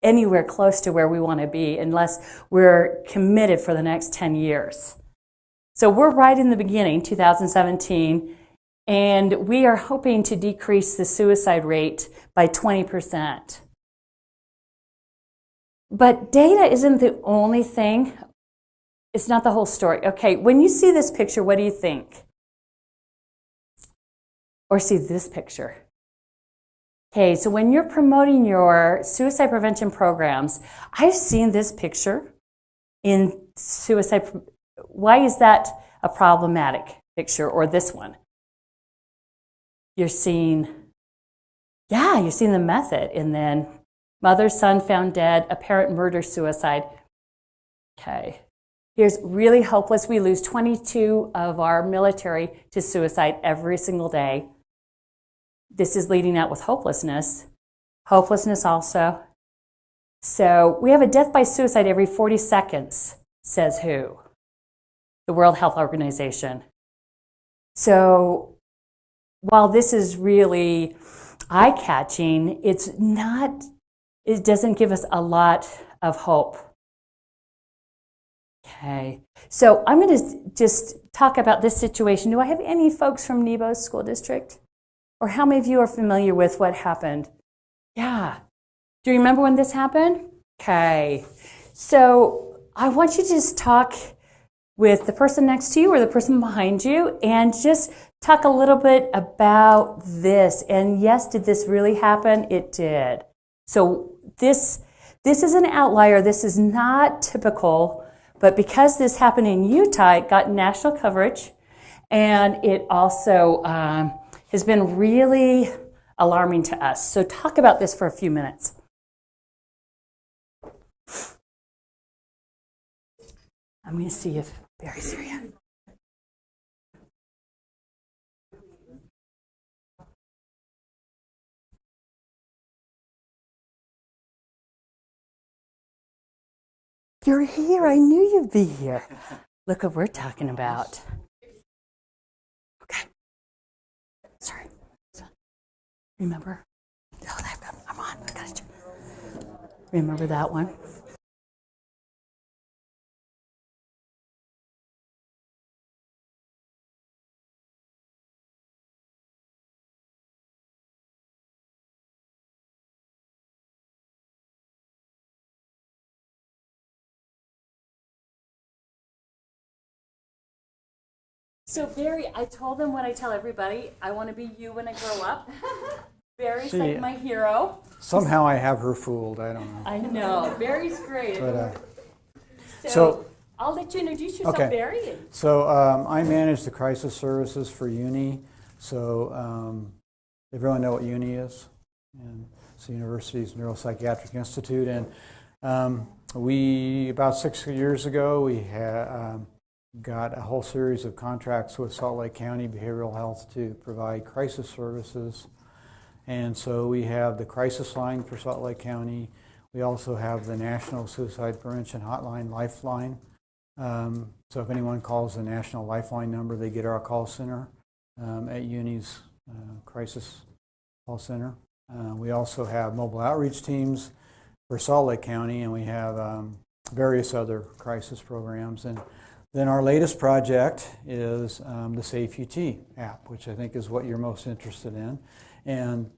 anywhere close to where we want to be unless we're committed for the next 10 years. So we're right in the beginning, 2017, and we are hoping to decrease the suicide rate by 20%. But data isn't the only thing. It's not the whole story. Okay, when you see this picture, what do you think? Or see this picture? Okay, so when you're promoting your suicide prevention programs, I've seen this picture in suicide. Why is that a problematic picture, or this one? You're seeing the method, and then mother, son found dead, apparent murder, suicide. Okay, here's really hopeless. We lose 22 of our military to suicide every single day. This is leading out with hopelessness. Hopelessness also. So we have a death by suicide every 40 seconds, says who? The World Health Organization. So while this is really eye-catching, it doesn't give us a lot of hope. Okay, so I'm going to just talk about this situation. Do I have any folks from Nebo School District? Or how many of you are familiar with what happened? Yeah. Do you remember when this happened? Okay. So I want you to just talk with the person next to you or the person behind you and just talk a little bit about this. And yes, did this really happen? It did. So this is an outlier. This is not typical. But because this happened in Utah, it got national coverage. And it also has been really alarming to us. So talk about this for a few minutes. I'm going to see if Barry's here yet. You're here. I knew you'd be here. Look what we're talking about. Okay. Sorry. Remember? Oh, I'm on. I got it. Remember that one? So Barry, I told them what I tell everybody. I want to be you when I grow up. Barry's like my hero.
Somehow I have her fooled. I don't know.
I know. Barry's great.
But,
so I'll let you introduce yourself,
okay.
Barry.
So I manage the crisis services for UNI. So everyone know what UNI is? And it's the University's Neuropsychiatric Institute. And we, about 6 years ago, we had got a whole series of contracts with Salt Lake County Behavioral Health to provide crisis services. And so we have the crisis line for Salt Lake County. We also have the National Suicide Prevention Hotline, Lifeline. So if anyone calls the National Lifeline number, they get our call center at UNI's crisis call center. We also have mobile outreach teams for Salt Lake County, and we have various other crisis programs. And then our latest project is the Safe UT app, which I think is what you're most interested in. And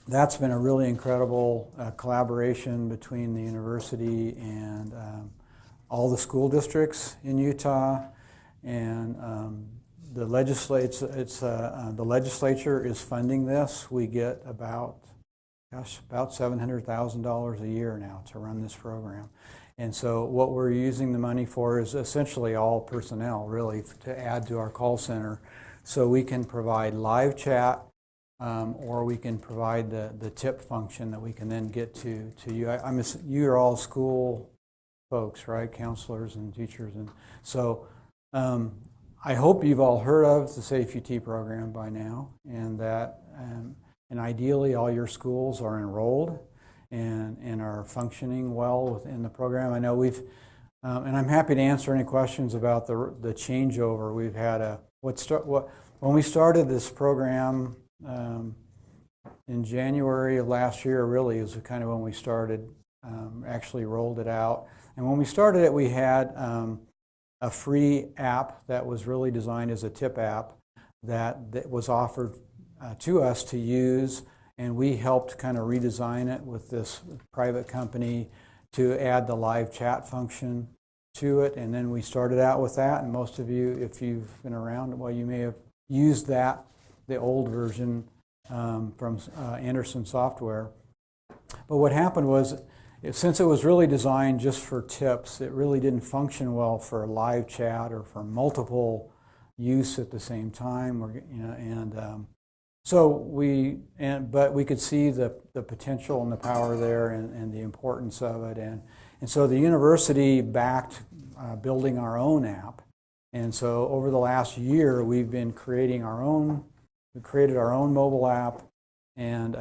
that's been a really incredible collaboration between the university and all the school districts in Utah. And the legislature is funding this. We get about $700,000 a year now to run this program. And so what we're using the money for is essentially all personnel, really, to add to our call center. So we can provide live chat, or we can provide the tip function that we can then get to you. You're all school folks, right? Counselors and teachers. And so I hope you've all heard of the Safe UT program by now, and that and ideally all your schools are enrolled and are functioning well within the program. I know we've, and I'm happy to answer any questions about the changeover. We've had when we started this program in January of last year, really is kind of when we started, actually rolled it out. And when we started it, we had a free app that was really designed as a tip app that was offered to us to use, and we helped kind of redesign it with this private company to add the live chat function to it. And then we started out with that, and most of you, if you've been around, well, you may have used that, the old version from Anderson Software. But what happened was, since it was really designed just for tips, it really didn't function well for live chat or for multiple use at the same time. But we could see the potential and the power there, and the importance of it, and so the university backed building our own app. And so over the last year, we've been creating our own. We created our own mobile app, and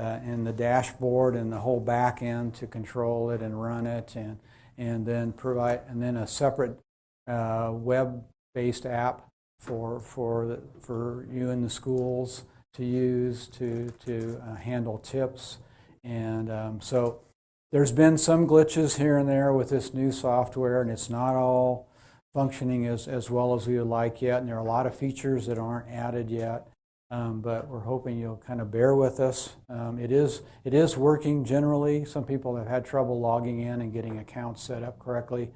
the dashboard and the whole back end to control it and run it, and then a separate web-based app for you in the schools to use to handle tips. And so there's been some glitches here and there with this new software, and it's not all functioning as well as we would like yet, and there are a lot of features that aren't added yet. But we're hoping you'll kind of bear with us. It is working generally. Some people have had trouble logging in and getting accounts set up correctly,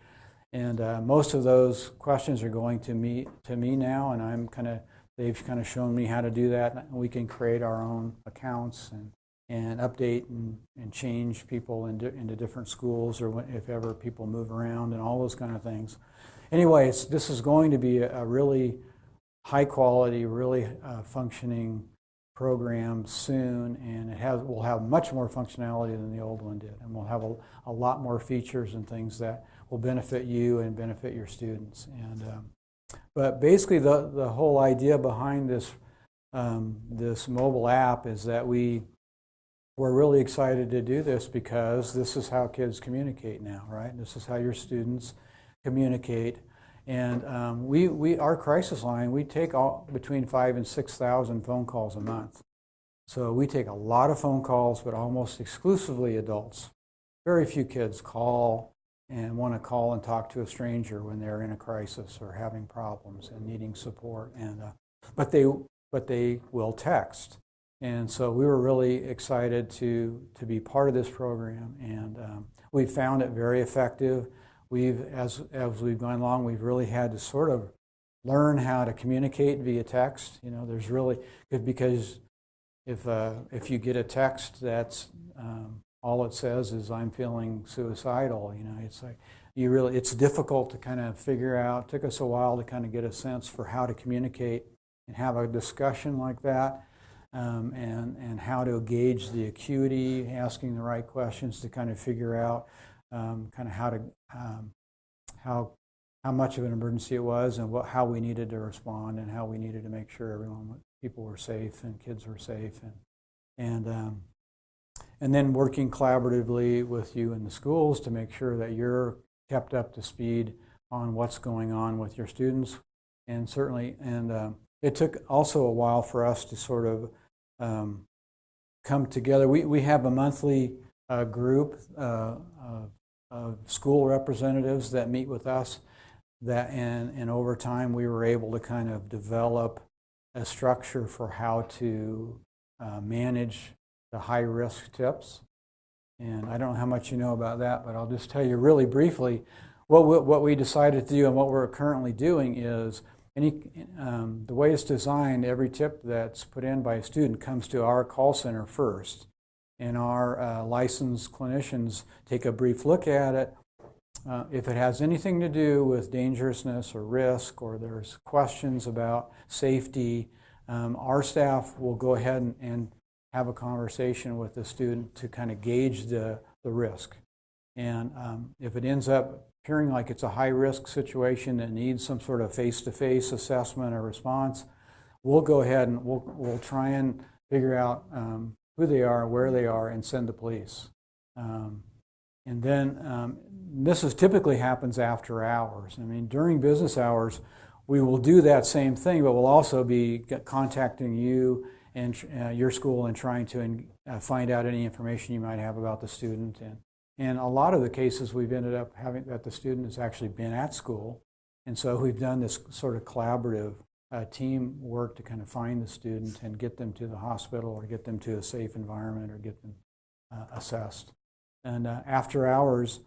and most of those questions are going to me now, and they've kind of shown me how to do that. And we can create our own accounts and update and change people into different schools, or if ever people move around, and all those kind of things. Anyways, this is going to be a really high quality, really functioning program soon, and will have much more functionality than the old one did, and we'll have a lot more features and things that will benefit you and benefit your students. And but basically, the whole idea behind this mobile app is that we're really excited to do this, because this is how kids communicate now, right? This is how your students communicate. And our crisis line, we take between 5,000 and 6,000 phone calls a month. So we take a lot of phone calls, but almost exclusively adults. Very few kids call and want to call and talk to a stranger when they're in a crisis or having problems and needing support. And but they will text. And so we were really excited to be part of this program, and we found it very effective. As we've gone along, we've really had to sort of learn how to communicate via text. There's really, because if you get a text that's all it says is "I'm feeling suicidal," it's like it's difficult to kind of figure out. It took us a while to kind of get a sense for how to communicate and have a discussion like that, and how to gauge the acuity, asking the right questions to kind of figure out kind of how much of an emergency it was, and how we needed to respond, and how we needed to make sure people were safe and kids were safe, and then working collaboratively with you in the schools to make sure that you're kept up to speed on what's going on with your students. And certainly, it took also a while for us to sort of come together. We have a monthly group of school representatives that meet with us, and over time we were able to kind of develop a structure for how to manage the high-risk tips. And I don't know how much you know about that, but I'll just tell you really briefly what we decided to do and what we're currently doing is the way it's designed, every tip that's put in by a student comes to our call center first. And our licensed clinicians take a brief look at it. If it has anything to do with dangerousness or risk, or there's questions about safety, our staff will go ahead and have a conversation with the student to kind of gauge the risk. And if it ends up appearing like it's a high-risk situation that needs some sort of face-to-face assessment or response, we'll go ahead and we'll try and figure out who they are, where they are, and send the police. And then this typically happens after hours. I mean, during business hours, we will do that same thing, but we'll also be contacting you and your school and trying to find out any information you might have about the student. And a lot of the cases we've ended up having that the student has actually been at school. And so we've done this sort of collaborative team work to kind of find the student and get them to the hospital or get them to a safe environment or get them assessed. And after hours,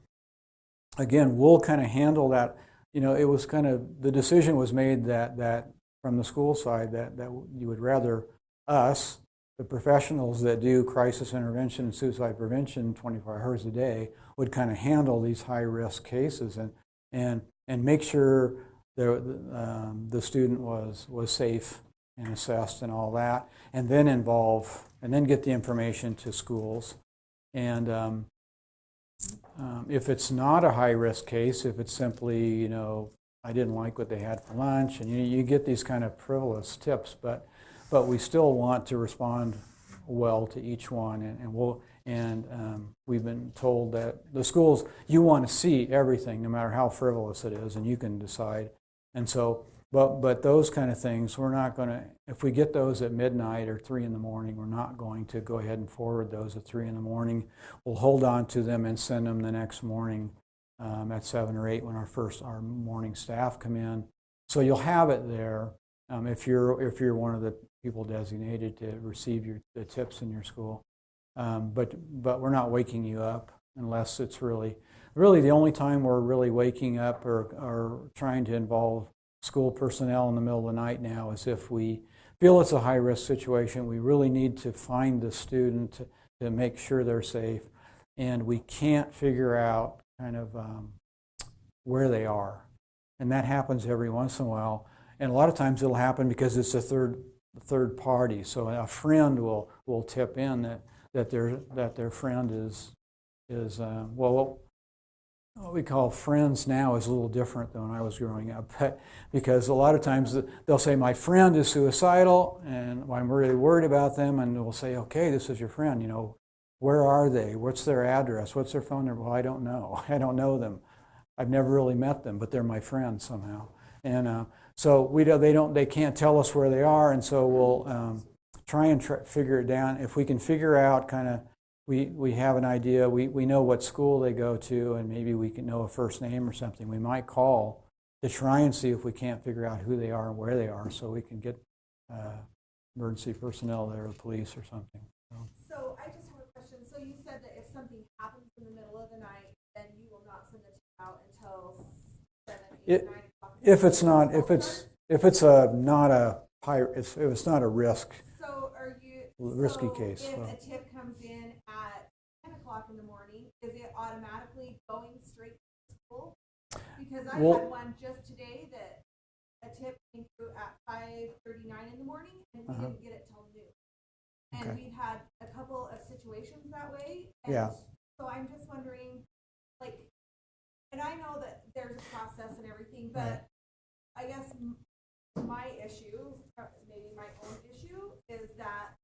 again, we'll kind of handle that. You know, it was kind of, the decision was made that from the school side that you would rather us, the professionals that do crisis intervention and suicide prevention 24 hours a day, would kind of handle these high-risk cases and make sure the student was safe and assessed and all that, and then get the information to schools. And if it's not a high-risk case, if it's simply, you know, I didn't like what they had for lunch, and you get these kind of frivolous tips, but we still want to respond well to each one, and we've been told that the schools, you want to see everything, no matter how frivolous it is, and you can decide. And so, but those kind of things, we're not going to, if we get those at midnight or 3 in the morning, we're not going to go ahead and forward those at 3 in the morning. We'll hold on to them and send them the next morning at 7 or 8 when our morning staff come in. So you'll have it there if you're one of the people designated to receive the tips in your school. But we're not waking you up unless it's really the only time we're really waking up or trying to involve school personnel in the middle of the night now is if we feel it's a high-risk situation. We really need to find the student to make sure they're safe, and we can't figure out kind of where they are. And that happens every once in a while. And a lot of times it'll happen because it's a third party. So a friend will tip in that their friend is what we call friends now is a little different than when I was growing up, because a lot of times they'll say, my friend is suicidal, and I'm really worried about them, and we'll say, okay, this is your friend, you know, where are they? What's their address? What's their phone number? Well, I don't know. I don't know them. I've never really met them, but they're my friends somehow. And so they can't tell us where they are, and so we'll try and figure it down. If we can figure out kind of, we have an idea, we know what school they go to, and maybe we can know a first name or something. We might call to try and see if we can't figure out who they are and where they are, so we can get emergency personnel there, or police or something.
So I just have a question. So you said that if something happens in the middle of the night, then you will not send it out until 7, 8, 9 o'clock.
If it's not a risk.
So are you
risky case.
If a tip comes in at 10 o'clock in the morning, is it automatically going straight to school? Because I had one just today that a tip came through at 5:39 in the morning, and we didn't get it till noon. And we've had a couple of situations that way. And so I'm just wondering, like, and I know that there's a process and everything, but I guess my issue, maybe my own issue, is that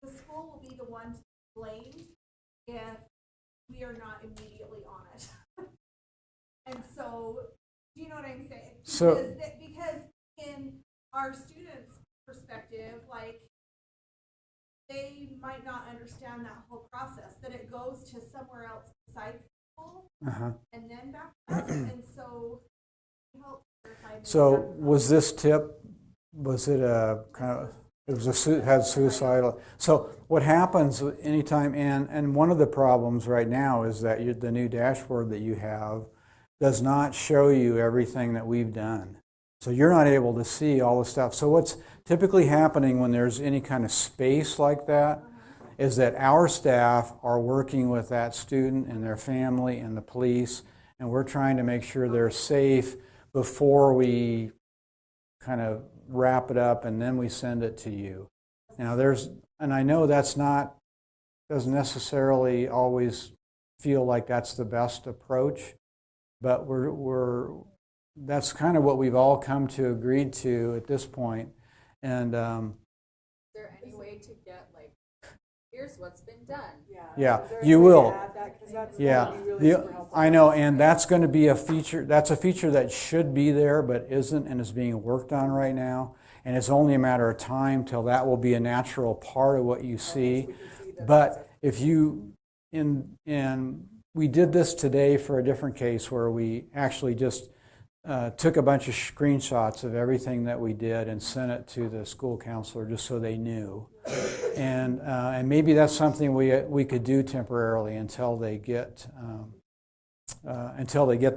the school will be the one to blame if we are not immediately on it. And so, do you know what I'm saying? Because in our students' perspective, like, they might not understand that whole process, that it goes to somewhere else besides school and then back to us. And so help clarify maybe
So
that
was this tip, was it a kind of, it was had suicidal. So what happens anytime, and one of the problems right now is that the new dashboard that you have does not show you everything that we've done. So you're not able to see all the stuff. So what's typically happening when there's any kind of space like that is that our staff are working with that student and their family and the police, and we're trying to make sure they're safe before we kind of wrap it up and then we send it to you. Now and I know doesn't necessarily always feel like that's the best approach, but that's kind of what we've all come to agree to at this point. And
Is there any way to get like, here's what's been done?
yeah,
Is there any
you
way to
will.
add that? 'Cause that's
Yeah,
gonna be really super helpful.
I know, and that's going to be a feature. That's a feature that should be there, but isn't, and is being worked on right now. And it's only a matter of time till that will be a natural part of what you see. But if you, and we did this today for a different case where we actually just took a bunch of screenshots of everything that we did and sent it to the school counselor just so they knew. And maybe that's something we could do temporarily until they get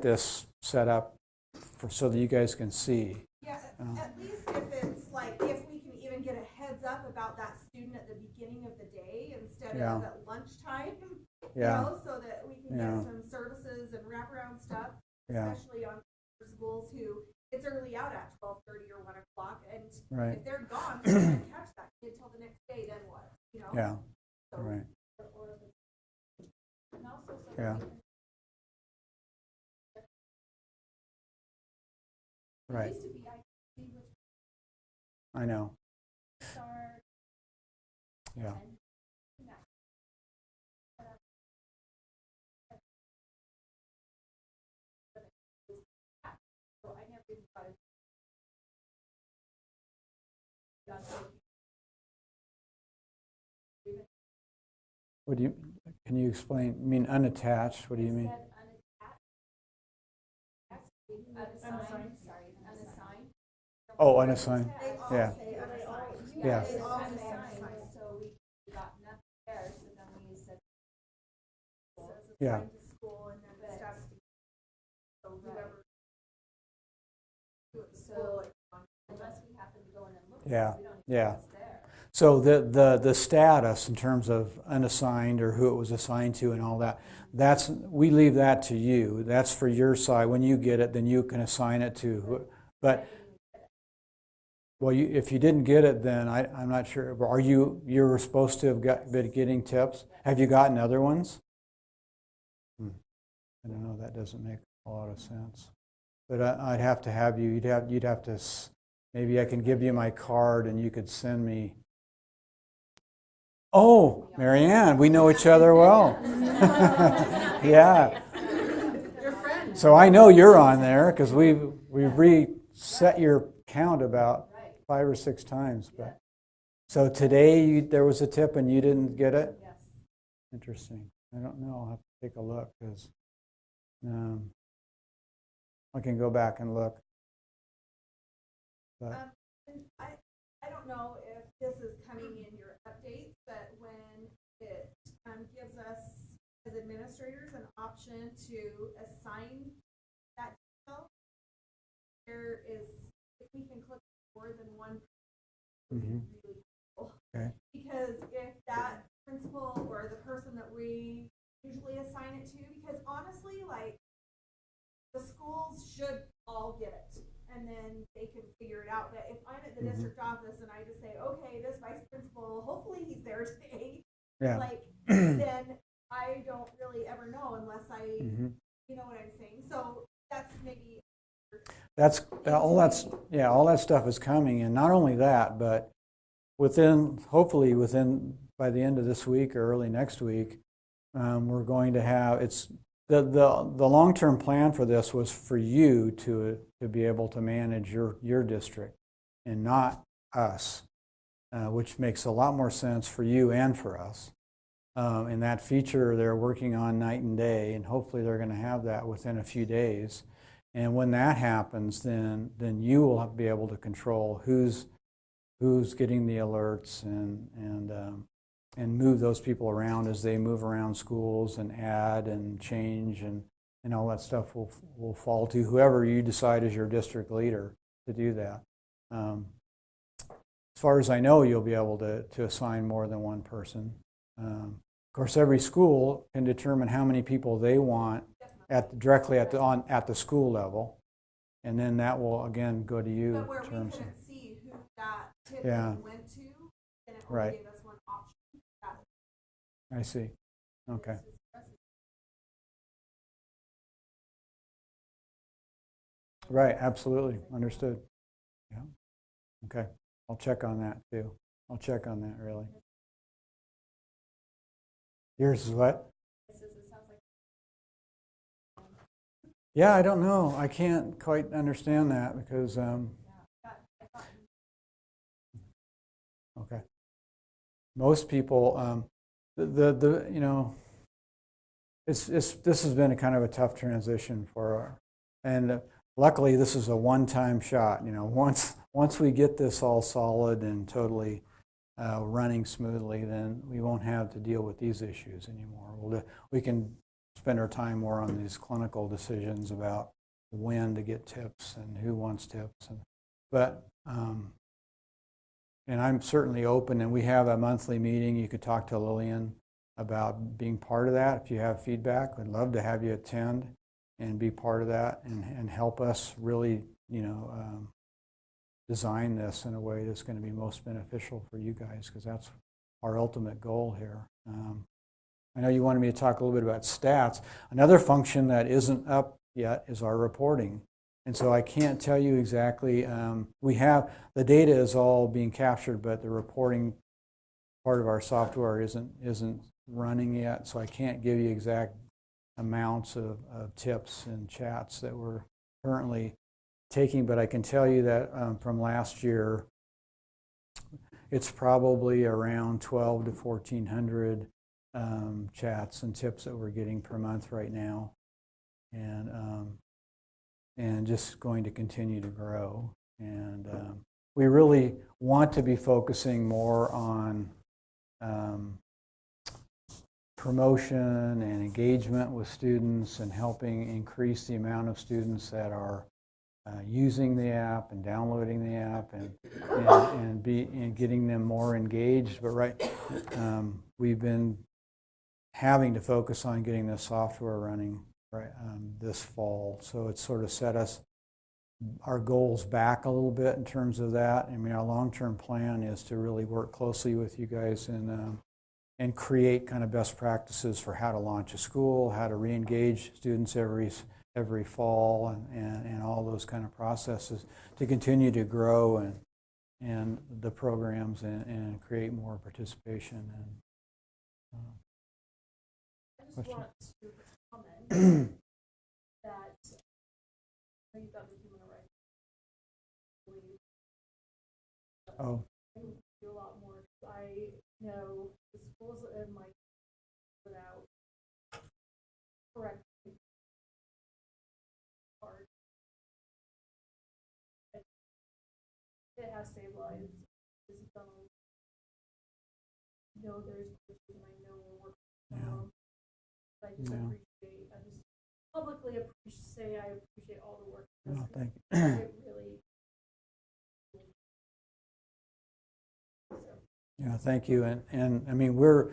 this set up so that you guys can see.
Yeah, at least if it's like, if we can even get a heads up about that student at the beginning of the day instead of at lunchtime, you know, so that we can get some services and wraparound stuff, especially on schools who it's early out at 12:30 or 1 o'clock, and if they're gone, they can't catch that kid till the next day. Then what? You know?
Yeah.
So,
Right.
and also so
Yeah.
that we can
Right.
used to be IC, which
I know.
start
Yeah.
and connect. So I never even thought of
What do you? Can you explain? I mean, unattached. What do you mean?
Unassigned, sorry, unassigned.
Oh, unassigned. Yeah. Yeah.
They all say unassigned, so we got nothing there, so then we said,
Yeah.
assigned to school and then the status. So whoever. So unless we happen to go in and look.
Yeah.
We don't even
Yeah.
know it's there.
So the status in terms of unassigned or who it was assigned to and all that, we leave that to you. That's for your side. When you get it, then you can assign it to who. But well, if you didn't get it, then I'm not sure. Are you're supposed to have been getting tips? Have you gotten other ones? I don't know. That doesn't make a lot of sense. But I'd have to have you. You'd have to. Maybe I can give you my card and you could send me. Oh, Marianne, we know each other well. Yeah. So I know you're on there because we've reset your count about 5 or 6 times. But so today there was a tip and you didn't get it?
Yes.
Interesting. I don't know. I'll have to take a look because I can go back and look. But
I don't know if this is coming in your updates, but when it gives us as administrators an option to assign that detail, there is, if we can click more than one, it would be really helpful.
Okay.
Because if that principal or the person that we usually assign it to, because honestly, like, the schools should all get it. And then they can figure it out. But if I'm at the district office and I just say, okay, this vice principal, hopefully he's there today.
yeah.
Like, then I don't really ever know unless I, you know what I'm saying. So that's maybe.
That's all that stuff is coming, and not only that, but hopefully by the end of this week or early next week, we're going to have the long-term plan for this was for you to be able to manage your district and not us. which makes a lot more sense for you and for us. And that feature they're working on night and day, and hopefully they're going to have that within a few days. And when that happens, then you will be able to control who's getting the alerts and move those people around as they move around schools and add and change and all that stuff will fall to whoever you decide is your district leader to do that. As far as I know, you'll be able to assign more than one person. Of course, every school can determine how many people they want directly at the school level, and then that will again go to you.
But where
in
we
terms
couldn't see who that tip
Yeah.
went to, and it only
Right.
gave us one option.
I see. Okay. Right. Absolutely. Understood. Yeah. Okay. I'll check on that too. I'll check on that really. Yours is what? Yeah, I don't know. I can't quite understand that because. Okay. Most people, this has been a kind of a tough transition and luckily this is a one-time shot. Once we get this all solid and totally running smoothly, then we won't have to deal with these issues anymore. We can spend our time more on these clinical decisions about when to get tips and who wants tips. And I'm certainly open, and we have a monthly meeting. You could talk to Lillian about being part of that. If you have feedback, we'd love to have you attend and be part of that and help us really, design this in a way that's going to be most beneficial for you guys, because that's our ultimate goal here. I know you wanted me to talk a little bit about stats. Another function that isn't up yet is our reporting. And so I can't tell you exactly. We have the data is all being captured, but the reporting part of our software isn't running yet. So I can't give you exact amounts of tips and chats that we're currently taking. But I can tell you that from last year, it's probably around 12 to 1,400 chats and tips that we're getting per month right now, and just going to continue to grow. And we really want to be focusing more on promotion and engagement with students and helping increase the amount of students that are using the app and downloading the app and getting them more engaged. But we've been having to focus on getting the software running this fall, so it's sort of set our goals back a little bit in terms of that. I mean, our long-term plan is to really work closely with you guys and create kind of best practices for how to launch a school, how to re-engage students every fall, and all those kind of processes to continue to grow and the programs and create more participation.
I just want to comment that you've got the human rights.
Oh.
I can do a lot more. I know the schools in my put out correct part. It has stabilized. This is done. I know there's issues, and I know we're working on them. I just publicly appreciate all the work.
Oh, thank you.
It really.
Yeah, thank you. And I mean, we're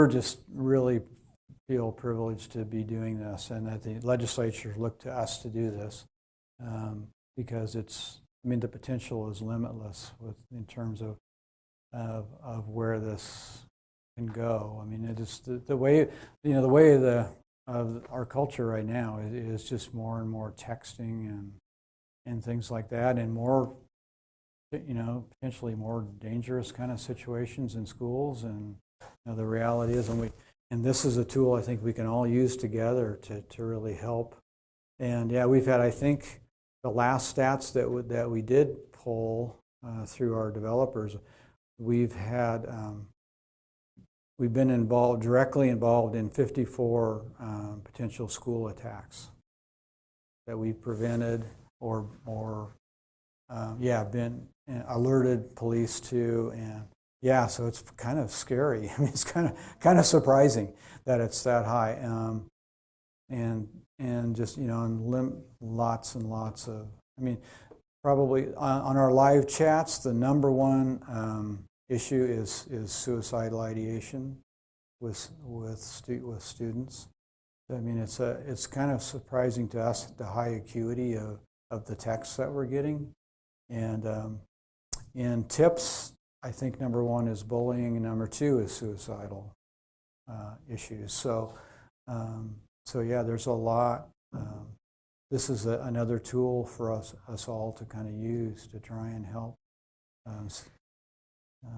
just really feel privileged to be doing this, and that the legislature looked to us to do this because the potential is limitless in terms of where this can go. I mean, it is the way of our culture right now is just more and more texting and things like that, and more, potentially more dangerous kind of situations in schools. And the reality is, and this is a tool I think we can all use together to really help. And yeah, we've had, I think, the last stats that we did pull through our developers, we've had we've been directly involved in 54 potential school attacks that we've prevented or been alerted police to, and yeah, so it's kind of scary. I mean, it's kind of surprising that it's that high, and just and lots and lots of. I mean, probably on our live chats, the number one issue is suicidal ideation with students. I mean, it's kind of surprising to us the high acuity of the texts that we're getting, and in tips, I think number one is bullying, and number two is suicidal issues. So yeah, there's a lot. This is another tool for us all to kind of use to try and help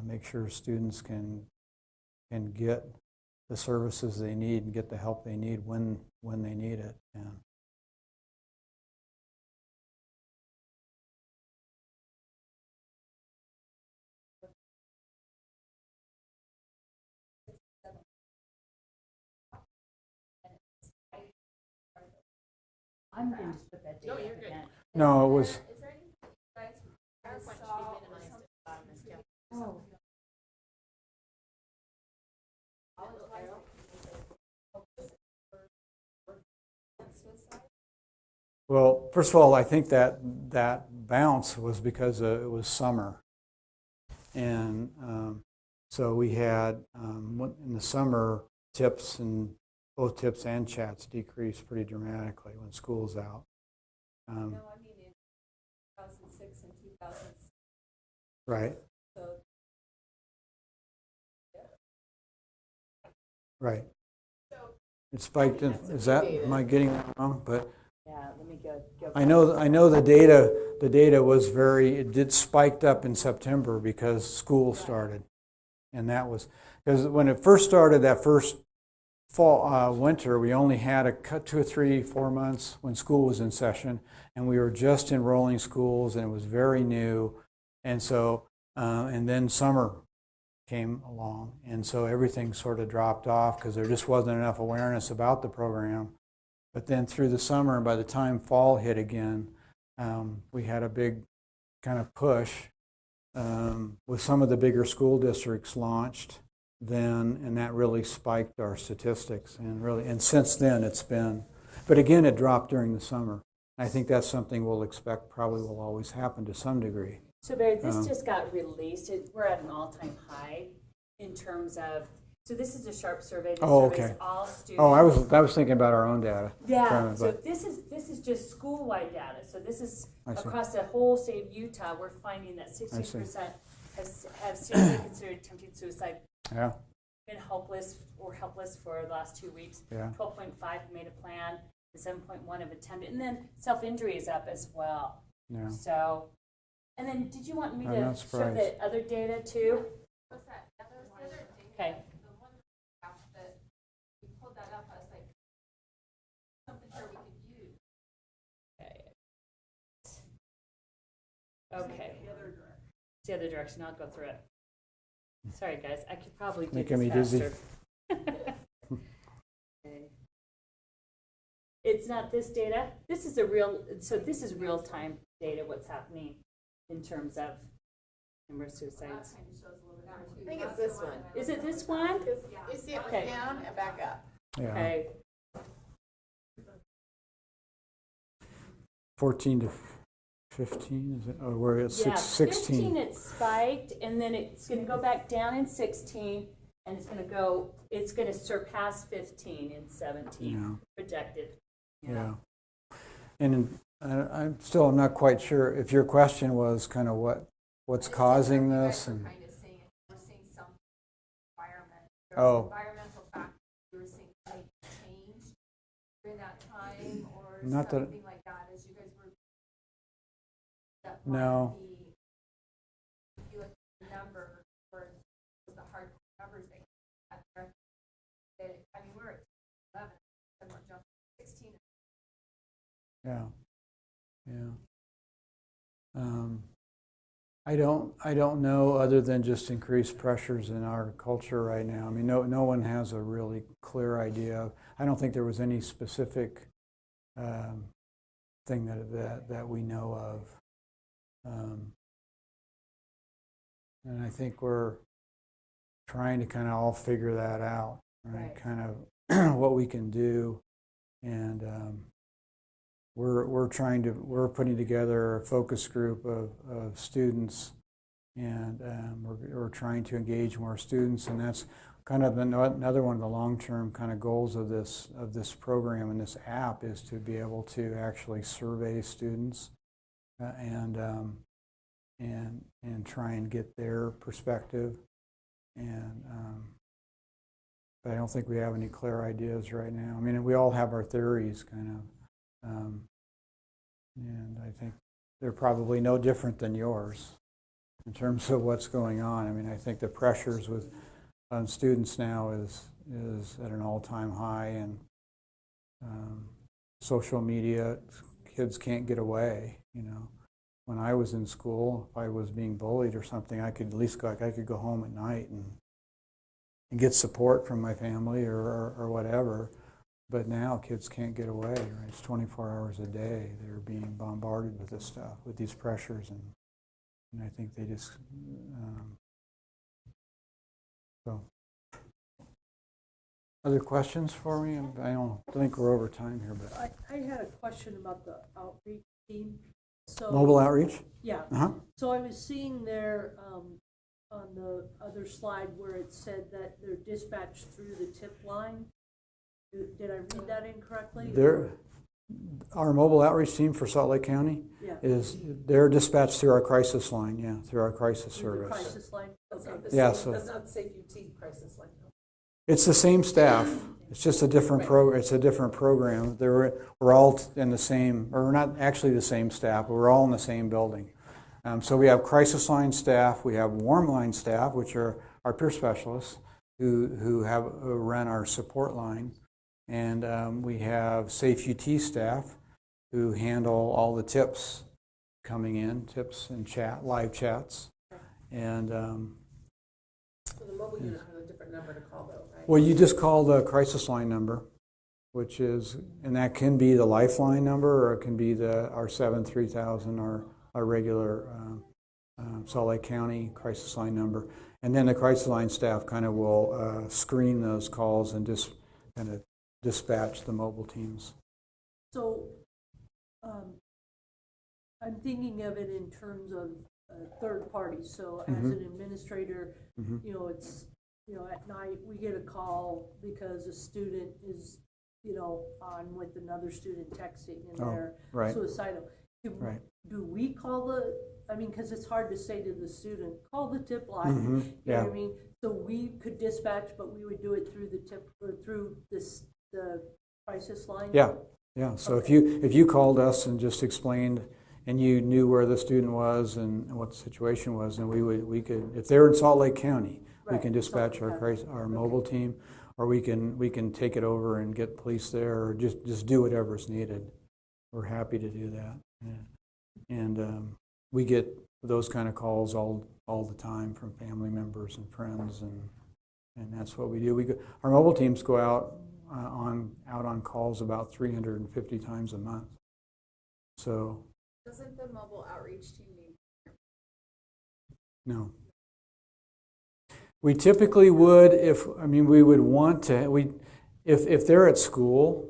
make sure students can get the services they need and get the help they need when they need it. And
I'm going to put that data up again.
no, it was.
Is there anything you guys PowerPoint should be minimized at the bottom of this calendar?
Well, first of all, I think that bounce was because it was summer, and so we had in the summer both tips and chats decreased pretty dramatically when school's out.
No, I mean in 2006 and 2007.
Right.
So
Right. It spiked in. Am I getting that wrong? But
Yeah, let me go.
I know the data was it did spiked up in September because school started, and that was because when it first started, that first winter, we only had 2 or 3, 4 months when school was in session, and we were just enrolling schools, and it was very new, and so and then summer came along, and so everything sort of dropped off because there just wasn't enough awareness about the program. But then through the summer, and by the time fall hit again, we had a big kind of push with some of the bigger school districts launched then, and that really spiked our statistics. And since then it's been, but again, it dropped during the summer. I think that's something we'll expect probably will always happen to some degree.
So Barry, this just got released. We're at an all-time high in terms of. So this is a Sharp survey that surveys all students.
Oh, I was thinking about our own data.
Yeah. So this is just school-wide data. So this is across the whole state of Utah. We're finding that 60% have seriously considered attempting suicide.
Yeah.
Been helpless for the last 2 weeks.
Yeah.
12.5 made a plan. 7.1 have attempted, and then self-injury is up as well.
Yeah.
So, and then did you want me
I'm
to
not
show
surprised.
the other data too?
what's that? Yeah, there was the other thing.
Okay.
The one graph that we pulled that up, I was like, something sure we could use.
Okay. It's the other direction. I'll go through it. Sorry, guys. I could probably do
Making
this
me dizzy.
faster. Okay. It's not this data. This is this is real-time data, what's happening in terms of number of suicides.
I think it's this one.
Is it this one?
You see it
Okay.
went down and back up.
Yeah.
Okay.
14 to 15, is it? Or we're at
Yeah,
16.
15 it spiked, and then it's going to go back down in 16, and it's going to surpass 15 in 17,
Yeah.
projected.
Yeah. And I'm not quite sure if your question was kind of what's causing this. And
Kind of saying we're seeing some environment.
Oh.
Environmental factors we were seeing like change during that time or
Not that-
something like that as you guys were. That
No.
might be, if you look at the number for the hard numbers they had there, I mean we're at 11 and we're jumping to 16.
yeah. I don't know, other than just increased pressures in our culture right now. I mean, no one has a really clear idea. I don't think there was any specific thing that we know of. And I think we're trying to kind of all figure that out, right? Kind of what we can do. And we're putting together a focus group of students, and we're trying to engage more students, and that's kind of another one of the long-term kind of goals of this program and this app, is to be able to actually survey students and try and get their perspective. And but I don't think we have any clear ideas right now. I mean, we all have our theories, kind of. And I think they're probably no different than yours in terms of what's going on. I mean, I think the pressures on students now is at an all-time high, and social media, kids can't get away. You know, when I was in school, if I was being bullied or something, I could at least go home at night and get support from my family or whatever. But now kids can't get away, right? It's 24 hours a day. They're being bombarded with this stuff, with these pressures, and I think they just, so. Other questions for me? I don't think we're over time here, but.
I had a question about the outreach team. So
Mobile outreach?
Yeah.
Uh-huh.
So I was seeing there on the other slide where it said that they're dispatched through the tip line. Did I read that incorrectly?
Our mobile outreach team for Salt Lake County, they're dispatched through our crisis line, through our crisis service.
The crisis line? Okay.
That's
not the Safe UT crisis line.
It's the same staff. It's just a different program. It's a different program. We're all in the same, or we're not actually the same staff, but we're all in the same building. So we have crisis line staff, we have warm line staff, which are our peer specialists who run our support line. And we have Safe UT staff who handle all the tips coming in, tips and live chats. And
so the mobile unit has a different number to call though, right?
Well, you just call the crisis line number, which is, and that can be the lifeline number, or it can be our 73000, our regular Salt Lake County crisis line number. And then the crisis line staff kind of will screen those calls and just kind of dispatch the mobile teams.
So I'm thinking of it in terms of third parties. So as an administrator, you know, it's, you know, at night we get a call because a student is, you know, on with another student texting and they're suicidal. Do we call I mean, because it's hard to say to the student, call the tip line. You know what I mean? So we could dispatch, but we would do it through the tip, or through the crisis line? Yeah.
So if you called us and just explained, and you knew where the student was and what the situation was, then we could, if they're in Salt Lake County, we can dispatch our mobile team, or we can take it over and get police there, or just do whatever's needed. We're happy to do that. And we get those kind of calls all the time from family members and friends, and that's what we do. Our mobile teams go out on calls about 350 times a month. So
doesn't the mobile outreach team need?
No. We typically would we would want to, if they're at school,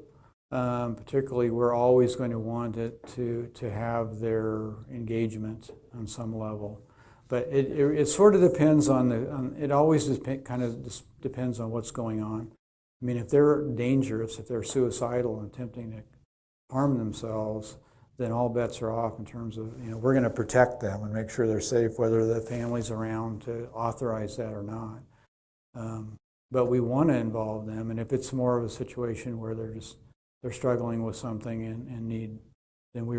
particularly, we're always going to want it to have their engagement on some level. But it sort of depends it always depends on what's going on. I mean, if they're dangerous, if they're suicidal and attempting to harm themselves, then all bets are off in terms of, you know, we're going to protect them and make sure they're safe, whether the family's around to authorize that or not. But we want to involve them, and if it's more of a situation where they're struggling with something and need, then we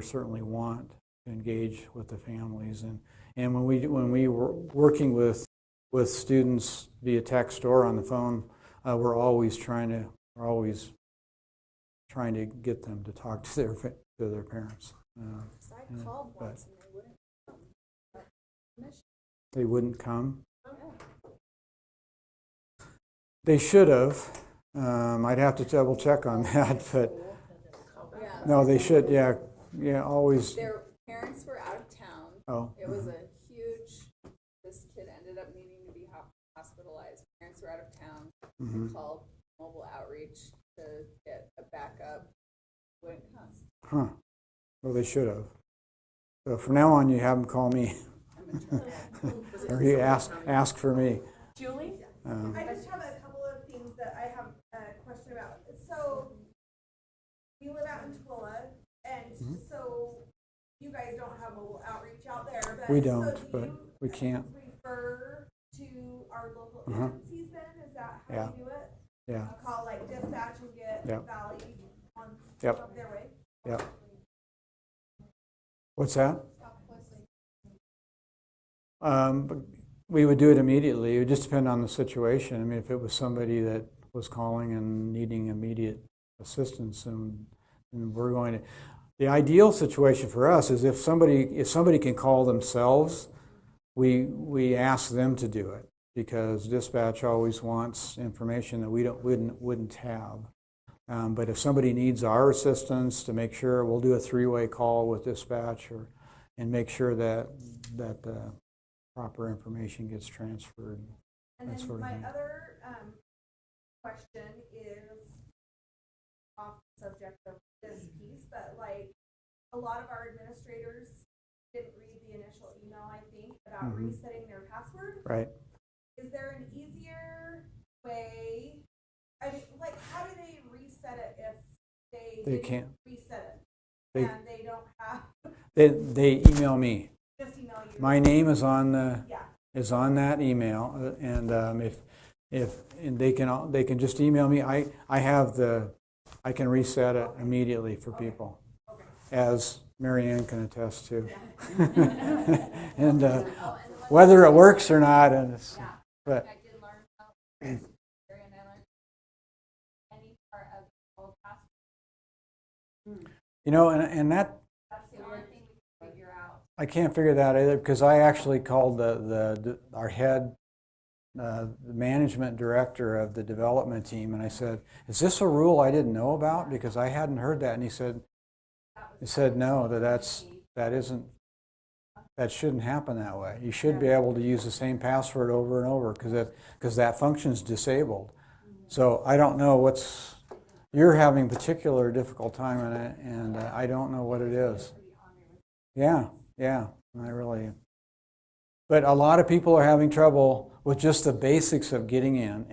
certainly want to engage with the families. And when we were working with students via text or on the phone, we're always trying to get them to talk to their parents.
I called once and they wouldn't come.
They wouldn't come. They should have. I'd have to double check on that, but no, they should. Yeah, always.
Their parents were out of town.
Oh.
It was a huge. This kid ended up needing to be hospitalized. Parents were out of town.
Mm-hmm.
Called mobile outreach to get a backup. Wouldn't come.
Huh. Well, they should have. So from now on, you have them call me, or you ask for me.
Julie?
I just have a couple of things that I have a question about. So we live out in Twilla, and so you guys don't have mobile outreach out there. But
We don't,
so do
but
you
we can't.
refer to our local agencies then? Is that how
Yeah.
you do it?
Yeah.
I'll call like dispatch and get Valley on their way.
Yep. What's that? But we would do it immediately. It would just depend on the situation. I mean, if it was somebody that was calling and needing immediate assistance, and we're going to. The ideal situation for us is if somebody can call themselves, we ask them to do it, because dispatch always wants information that we wouldn't have. But if somebody needs our assistance to make sure, we'll do a three-way call with dispatch and make sure that the proper information gets transferred.
And
that
then
sort of
my
thing.
other question is off the subject of this piece, but like a lot of our administrators didn't read the initial email, I think, about resetting their password.
Right.
Is there an easier way? I mean, like, how do they reset it if they didn't
can't.
reset it
They-
and they don't have?
They email me.
Just email you.
My name is on the
Yeah.
is on that email, and if they can just email me. I can reset it immediately for people, as Mary Ann can attest to. And whether it works or not, but
I did learn about any part of the whole password.
and that.
That's the only thing we can figure out.
I can't figure that either, because I actually called our head, the management director of the development team, and I said, "Is this a rule I didn't know about? Because I hadn't heard that." And he said no, that shouldn't happen that way. You should be able to use the same password over and over, because that function's disabled. So I don't know you're having a particular difficult time in it, and I don't know what it is. Yeah, I really. But a lot of people are having trouble with just the basics of getting in,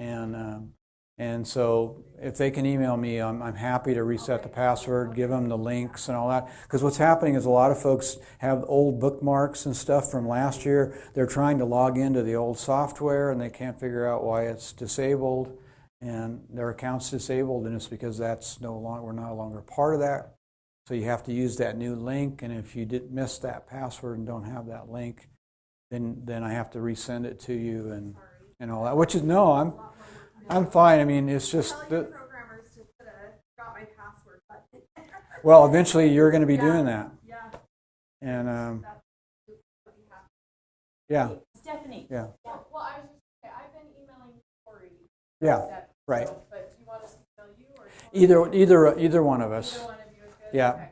and so if they can email me, I'm happy to reset the password, give them the links and all that. Because what's happening is a lot of folks have old bookmarks and stuff from last year. They're trying to log into the old software, and they can't figure out why it's disabled, and their account's disabled, and it's because we're no longer part of that. So you have to use that new link, and if you did miss that password and don't have that link, then I have to resend it to you and all that. Which is I'm fine. I mean, it's just
Programmers to put got my password button.
well, eventually you're going to be doing that,
Yeah.
and yeah,
Stephanie.
yeah,
Well, I was just saying, I've been emailing Tori.
yeah, right.
But do you want us to email you or?
Either one of us.
Either one of you is good?
Yeah.
Okay.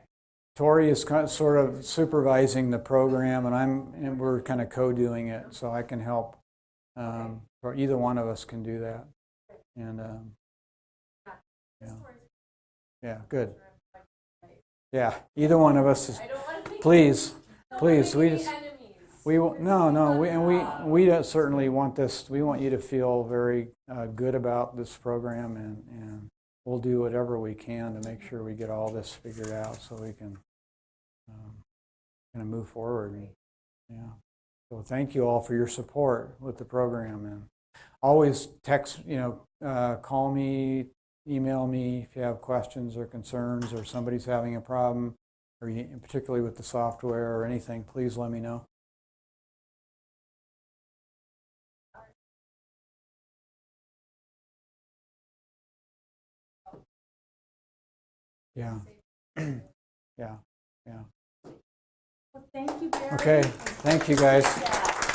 Tori is sort of supervising the program, and we're kind of co-doing it, so I can help. Or either one of us can do that, and yeah, good. Yeah, either one of us is.
I don't want to think.
Please, we
Enemies.
just we we don't certainly want this. We want you to feel very good about this program, and we'll do whatever we can to make sure we get all this figured out so we can kind of move forward. Yeah. So thank you all for your support with the program, and always text, call me, email me if you have questions or concerns, or somebody's having a problem, or particularly with the software or anything. Please let me know. Yeah. Yeah.
Well, thank you, Barry.
Okay. Thank you, guys.
Yeah.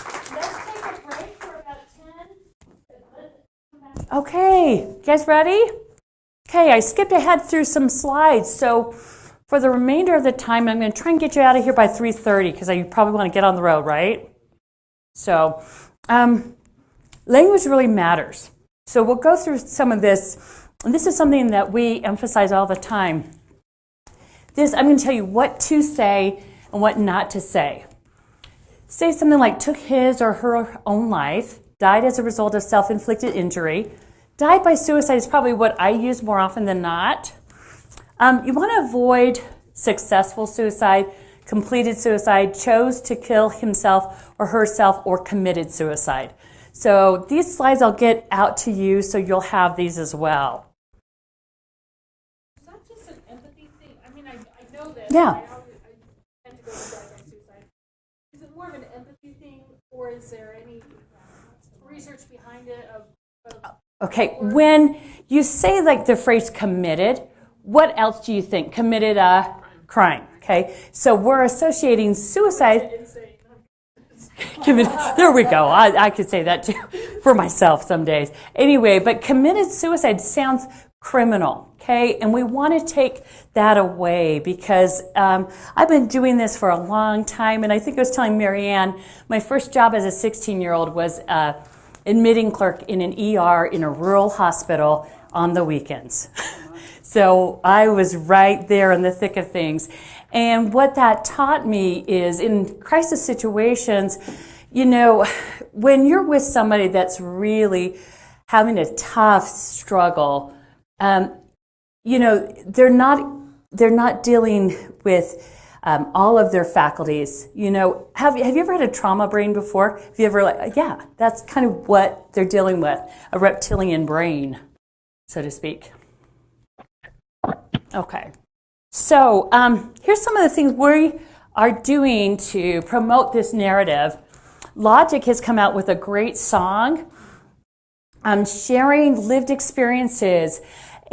Okay, you guys ready? Okay, I skipped ahead through some slides, so for the remainder of the time, I'm going to try and get you out of here by 3:30 because you probably want to get on the road, right? So, language really matters. So we'll go through some of this, and this is something that we emphasize all the time. I'm going to tell you what to say and what not to say. Say something like, took his or her own life, died as a result of self-inflicted injury, died by suicide is probably what I use more often than not. You want to avoid successful suicide, completed suicide, chose to kill himself or herself, or committed suicide. So these slides I'll get out to you so you'll have these as well.
Is that just an empathy thing? I mean, I know that.
Yeah.
I tend to go to die by suicide. Is it more of an empathy thing, or is there any research behind it
Okay, when you say like the phrase committed, what else do you think? Committed a crime, okay? So we're associating suicide. There we go. I could say that too for myself some days. Anyway, but committed suicide sounds criminal, okay? And we want to take that away because I've been doing this for a long time, and I think I was telling Marianne, my first job as a 16-year-old was admitting clerk in an ER in a rural hospital on the weekends. So I was right there in the thick of things. And what that taught me is in crisis situations, you know, when you're with somebody that's really having a tough struggle, you know, they're not dealing with all of their faculties. You know, have you ever had a trauma brain before? Have you ever yeah, that's kind of what they're dealing with, a reptilian brain, so to speak. Okay, so here's some of the things we are doing to promote this narrative. Logic has come out with a great song, sharing lived experiences.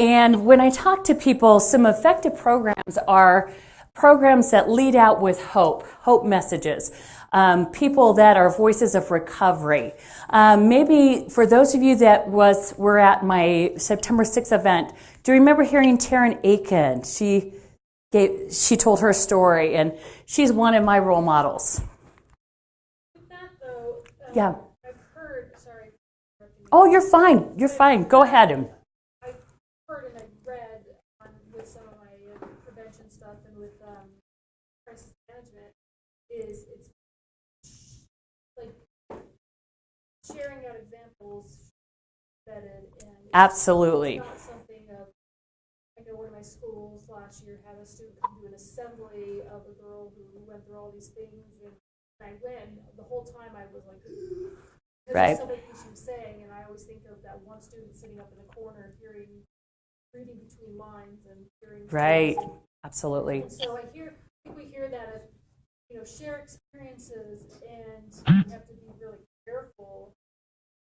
And when I talk to people, some effective programs are programs that lead out with hope messages, people that are voices of recovery. Maybe for those of you that were at my September 6th event, do you remember hearing Taryn Aiken? She told her story, and she's one of my role models.
With that though,
Yeah.
I've heard, sorry.
Oh, you're fine. You're fine. Go ahead.
I've heard and I've read with some of my prevention stuff and with crisis management is it's like sharing out examples vetted and
Absolutely.
it's not something of, I know one of my schools last year had a student come to an assembly of a girl who went through all these things, and I went, the whole time I was like, because
Right.
of some of the things she was saying, and I always think of that one student sitting up in the corner reading between lines and hearing
Right.
things.
Absolutely.
And so I think we hear that as, you know, share experiences, and you have to be really careful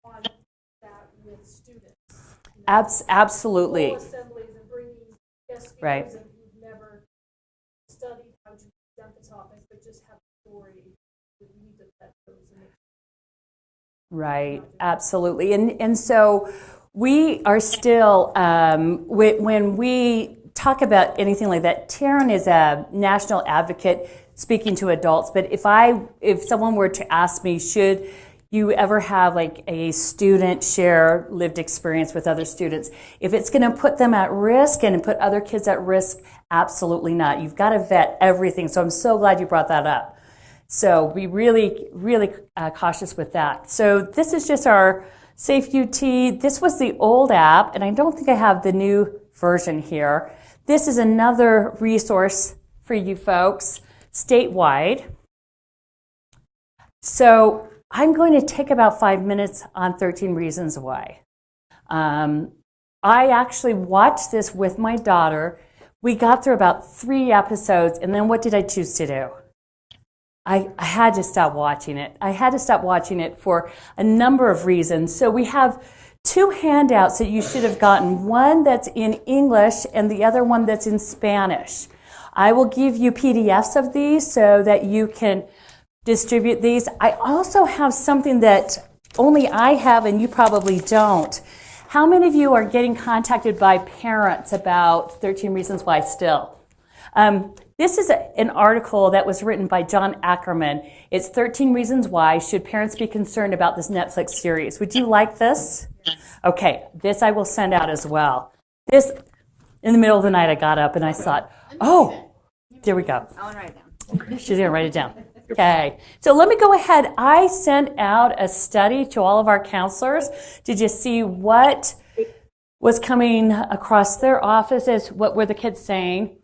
on that with students. You know,
Absolutely.
full assemblies and bringing guest speakers
Right.
and who've never studied how to present the topics, but just have a story. We need to vet those and make
Right, absolutely. And so we are still, when we talk about anything like that, Taryn is a national advocate speaking to adults, but if someone were to ask me, should you ever have like a student share lived experience with other students, if it's going to put them at risk and put other kids at risk, absolutely not. You've got to vet everything. So I'm so glad you brought that up. So be really, really cautious with that. So this is just our Safe UT. This was the old app, and I don't think I have the new version here. This is another resource for you folks statewide. So I'm going to take about 5 minutes on 13 Reasons Why. I actually watched this with my daughter. We got through about 3 episodes, and then what did I choose to do? I had to stop watching it. I had to stop watching it for a number of reasons. So we have 2 handouts that you should have gotten, one that's in English and the other one that's in Spanish. I will give you PDFs of these so that you can distribute these. I also have something that only I have and you probably don't. How many of you are getting contacted by parents about 13 Reasons Why still? This is an article that was written by John Ackerman. It's 13 Reasons Why Should Parents Be Concerned About This Netflix Series. Would you like this? Okay, this I will send out as well. This, in the middle of the night, I got up and I thought, oh, there we go.
I'll write it down.
She's going to write it down. Okay, so let me go ahead. I sent out a study to all of our counselors. Did you see what was coming across their offices? What were the kids saying?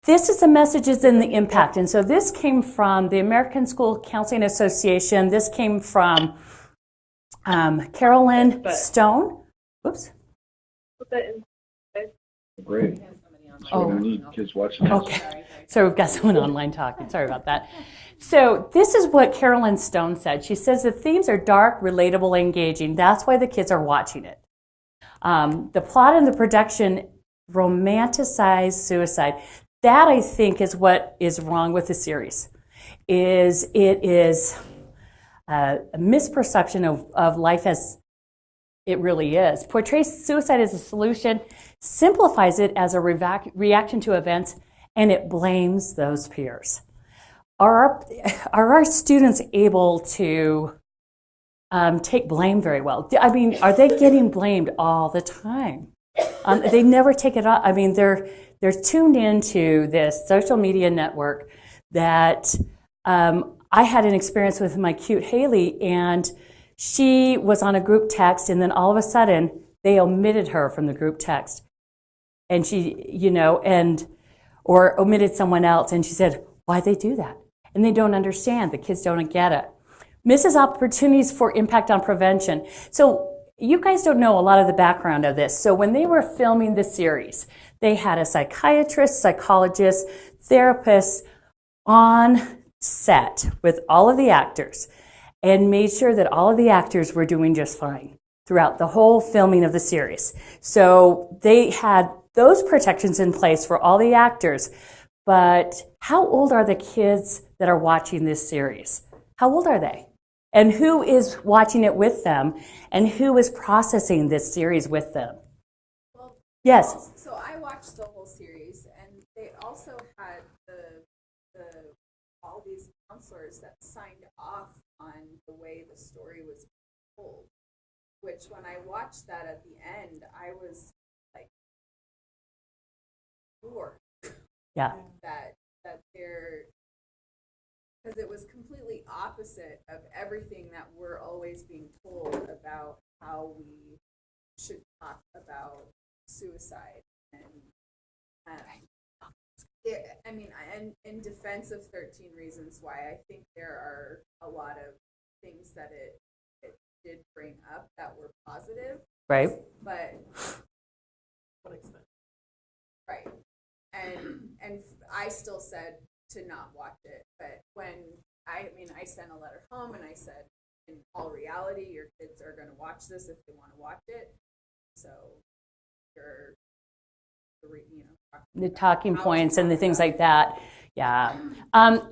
This is the messages and the impact. And so this came from the American School Counseling Association. This came from Carolyn Stone. Whoops.
Great. So we need kids watching this.
Okay. So we've got someone online talking. Sorry about that. So this is what Carolyn Stone said. She says the themes are dark, relatable, engaging. That's why the kids are watching it. The plot and the production romanticize suicide. That, I think, is what is wrong with the series. It is a misperception of life as it really is. Portrays suicide as a solution, simplifies it as a reaction to events, and it blames those peers. Are our students able to take blame very well? I mean, are they getting blamed all the time? They never take it off. I mean, they're tuned into this social media network that I had an experience with my cute Haley, and she was on a group text, and then all of a sudden they omitted her from the group text, and she, or omitted someone else, and she said, "Why'd they do that?" And they don't understand. The kids don't get it. Misses opportunities for impact on prevention. So you guys don't know a lot of the background of this. So when they were filming the series, they had a psychiatrist, psychologist, therapist on set with all of the actors and made sure that all of the actors were doing just fine throughout the whole filming of the series. So they had those protections in place for all the actors. But how old are the kids that are watching this series? How old are they? And who is watching it with them? And who is processing this series with them?
Well,
yes?
So I watched the whole series, and they also had all these counselors that signed off on the way the story was told, which when I watched that at the end, I was like, sure.
Yeah.
That they're, because it was completely opposite of everything that we're always being told about how we should talk about suicide. And in defense of 13 Reasons Why, I think there are a lot of things that it did bring up that were positive.
Right.
But right. And I still said to not watch it, but when I sent a letter home and I said, in all reality, your kids are going to watch this if they want to watch it. So you're,
the talking points and the things like that. Yeah.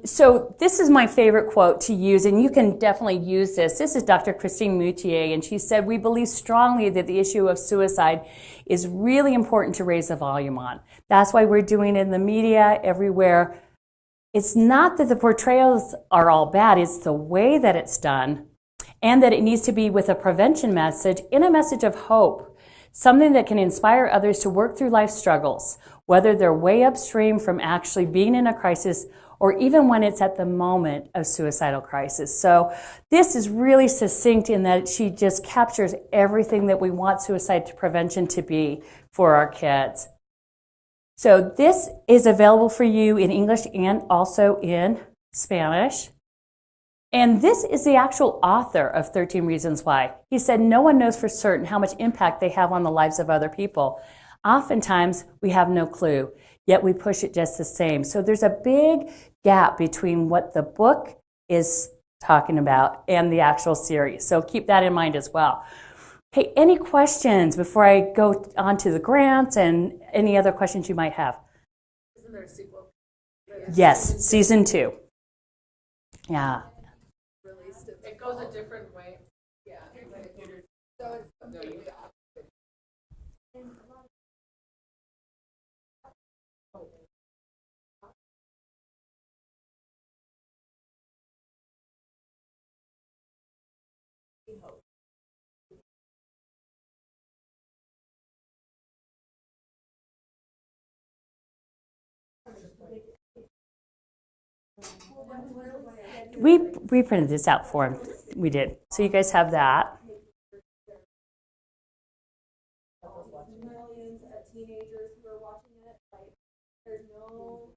So this is my favorite quote to use, and you can definitely use this. This is Dr. Christine Moutier, and she said, "We believe strongly that the issue of suicide is really important to raise the volume on. That's why we're doing it in the media, everywhere. It's not that the portrayals are all bad, it's the way that it's done, and that it needs to be with a prevention message and a message of hope, something that can inspire others to work through life struggles, whether they're way upstream from actually being in a crisis or even when it's at the moment of suicidal crisis." So this is really succinct in that she just captures everything that we want suicide prevention to be for our kids. So this is available for you in English and also in Spanish. And this is the actual author of 13 Reasons Why. He said, "No one knows for certain how much impact they have on the lives of other people. Oftentimes, we have no clue, yet we push it just the same." So there's a big gap between what the book is talking about and the actual series. So keep that in mind as well. Hey, any questions before I go on to the grants and any other questions you might have?
Isn't there a sequel?
Yes, season 2. Yeah.
It goes a different way.
Yeah. So it's completely opposite.
We printed this out for him. We did. So you guys have that.
Millions of teenagers who are watching it, like, there's no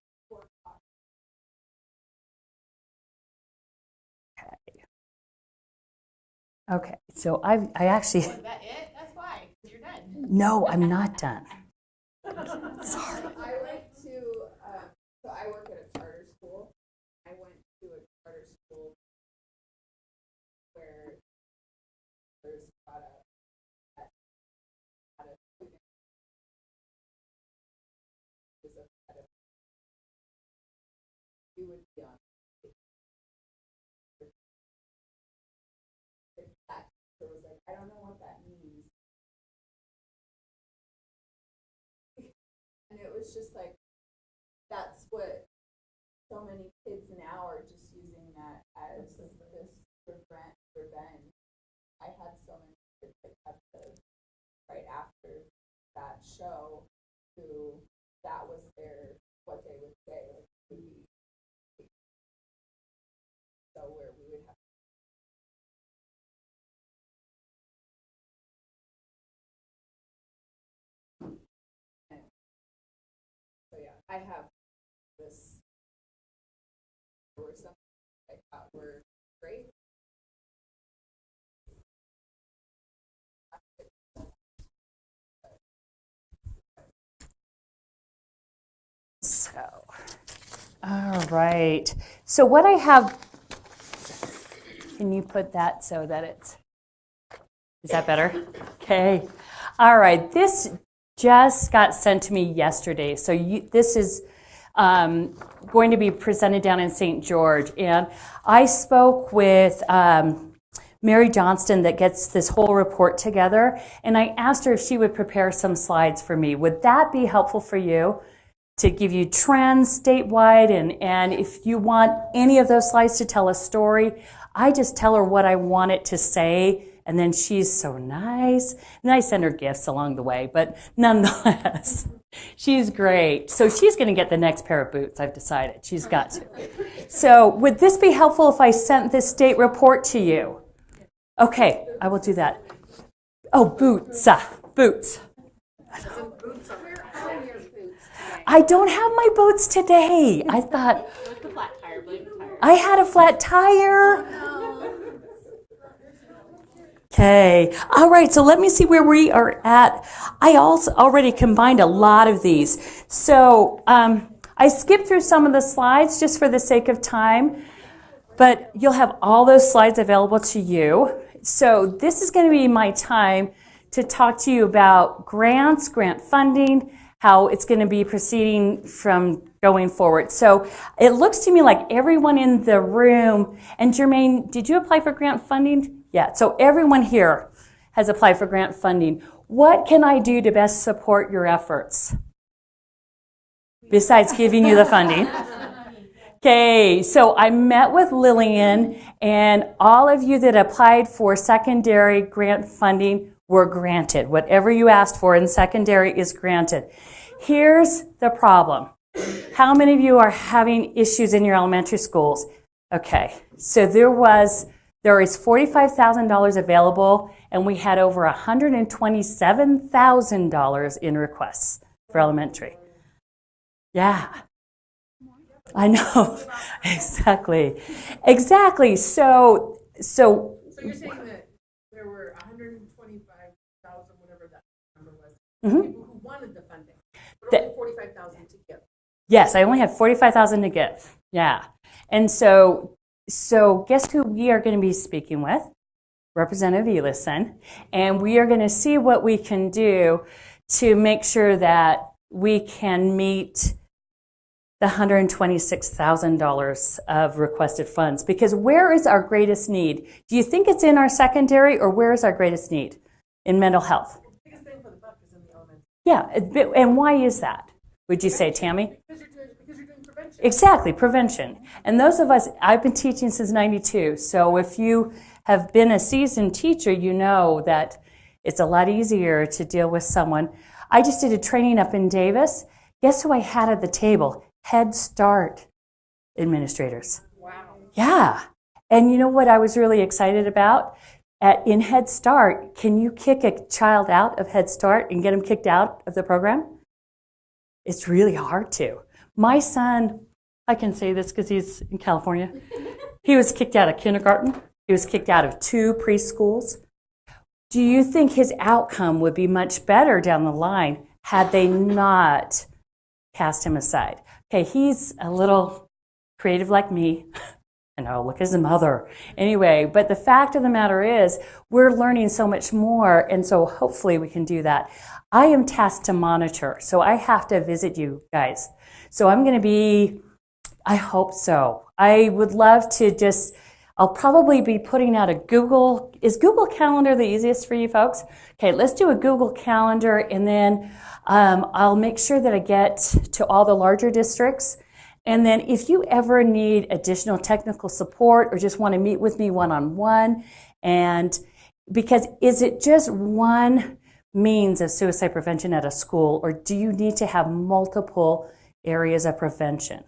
Okay, so I actually.
Is that it? That's why. You're done.
No, I'm not done.
Sorry. I went to, so I work at a charter school. I went to a charter school where there's got a student who's a you would be on that. So it was like, I don't know what that means. And it was just like, that's what so many kids now are just using that as this revenge. I had so many kids that kept right after that show who that was what they would say, like, would be. So where we would have so yeah, I have this. There were some I thought were great.
So, all right. So what I have, can you put that so that it's, is that better? Okay. All right. This just got sent to me yesterday. So this is going to be presented down in St. George. And I spoke with Mary Johnston that gets this whole report together. And I asked her if she would prepare some slides for me. Would that be helpful for you? To give you trends statewide, and if you want any of those slides to tell a story, I just tell her what I want it to say, and then she's so nice. And I send her gifts along the way, but nonetheless, she's great. So she's going to get the next pair of boots, I've decided. She's got to. So would this be helpful if I sent this state report to you? Okay, I will do that. Oh, boots. Boots. I don't have my boots today. I thought I had a flat tire. Okay. All right. So let me see where we are at. I also already combined a lot of these. So I skipped through some of the slides just for the sake of time, but you'll have all those slides available to you. So this is going to be my time to talk to you about grants, grant funding, how it's going to be proceeding from going forward. So it looks to me like everyone in the room, and Jermaine, did you apply for grant funding? Yeah, so everyone here has applied for grant funding. What can I do to best support your efforts? Besides giving you the funding. Okay, so I met with Lillian, and all of you that applied for secondary grant funding were granted. Whatever you asked for in secondary is granted. Here's the problem. How many of you are having issues in your elementary schools? Okay, so there is $45,000 available, and we had over $127,000 in requests for elementary. Yeah. I know. Exactly. So
you're saying that there were 125,000, whatever that number was, people who wanted the funding, but only 45,000 to give.
Yes, I only have 45,000 to give. Yeah. And so guess who we are going to be speaking with? Representative Elison. And we are going to see what we can do to make sure that we can meet the $126,000 of requested funds. Because where is our greatest need? Do you think it's in our secondary, or where is our greatest need? In mental health?
The biggest bang for the buck is in the elementary.
Yeah, and why is that? Would you say, Tammy?
Because you're doing prevention.
Exactly, prevention. And those of us, I've been teaching since 92, so if you have been a seasoned teacher, you know that it's a lot easier to deal with someone. I just did a training up in Davis. Guess who I had at the table? Head Start administrators.
Wow.
Yeah. And you know what I was really excited about? In Head Start, can you kick a child out of Head Start and get them kicked out of the program? It's really hard to. My son, I can say this because he's in California, he was kicked out of kindergarten. He was kicked out of 2 preschools. Do you think his outcome would be much better down the line had they not cast him aside? Okay, he's a little creative like me. I know, look at his mother. Anyway, but the fact of the matter is we're learning so much more, and so hopefully we can do that. I am tasked to monitor, so I have to visit you guys. So I'm going to be, I hope so. I would love to just, I'll probably be putting out a Google, is Google Calendar the easiest for you folks? Okay, let's do a Google Calendar, and then I'll make sure that I get to all the larger districts. And then if you ever need additional technical support or just want to meet with me one-on-one, and because is it just one means of suicide prevention at a school, or do you need to have multiple areas of prevention?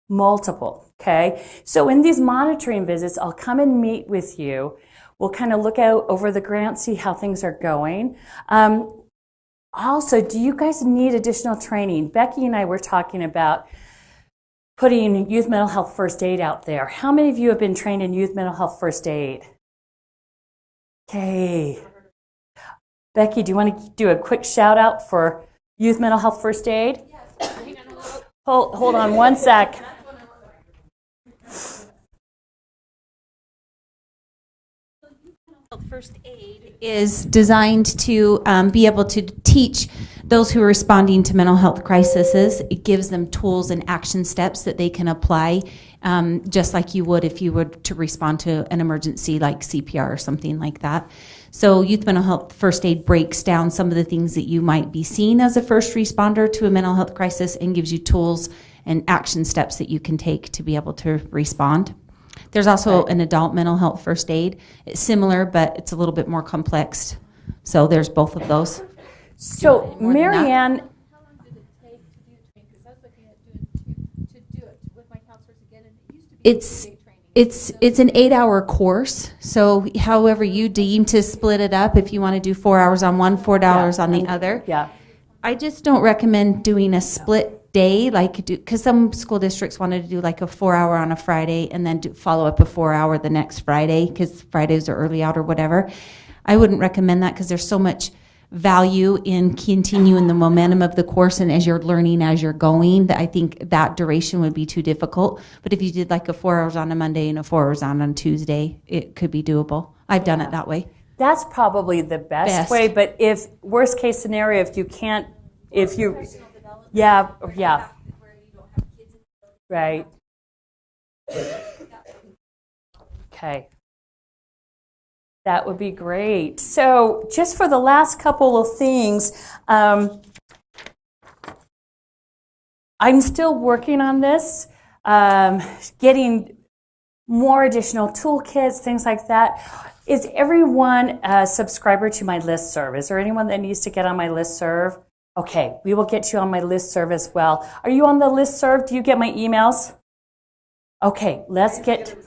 Multiple, okay? So in these monitoring visits, I'll come and meet with you. We'll kind of look out over the grant, see how things are going. Also, do you guys need additional training? Becky and I were talking about putting youth mental health first aid out there. How many of you have been trained in youth mental health first aid? Okay. Becky, do you want to do a quick shout out for youth mental health first aid? Yes. Hold on one sec.
First aid is designed to be able to teach those who are responding to mental health crises. It gives them tools and action steps that they can apply, just like you would if you were to respond to an emergency like CPR or something like that. So youth mental health first aid breaks down some of the things that you might be seeing as a first responder to a mental health crisis and gives you tools and action steps that you can take to be able to respond. There's also an adult mental health first aid. It's similar, but it's a little bit more complex. So there's both of those.
So Marianne,
How long did it take to do the training? Because I was looking at to do it with my counselors again, and it used to be
It's
a big training.
it's an 8-hour course. So however you deem to split it up, if you want to do 4 hours on one, 4 hours on the other.
yeah.
I just don't recommend doing a split day, because some school districts wanted to do like a 4-hour on a Friday and then follow up a 4-hour the next Friday because Fridays are early out or whatever. I wouldn't recommend that because there's so much value in continuing the momentum of the course and as you're learning as you're going, that I think that duration would be too difficult. But if you did like a 4 hours on a Monday and a 4 hours on Tuesday, it could be doable. I've done it that way.
That's probably the best way, but if worst case scenario, if you can't, if you, yeah, right. Okay. That would be great. So just for the last couple of things, I'm still working on this, getting more additional toolkits, things like that. Is everyone a subscriber to my listserv? Is there anyone that needs to get on my listserv? Okay, we will get you on my listserv as well. Are you on the listserv? Do you get my emails? Okay, let's get.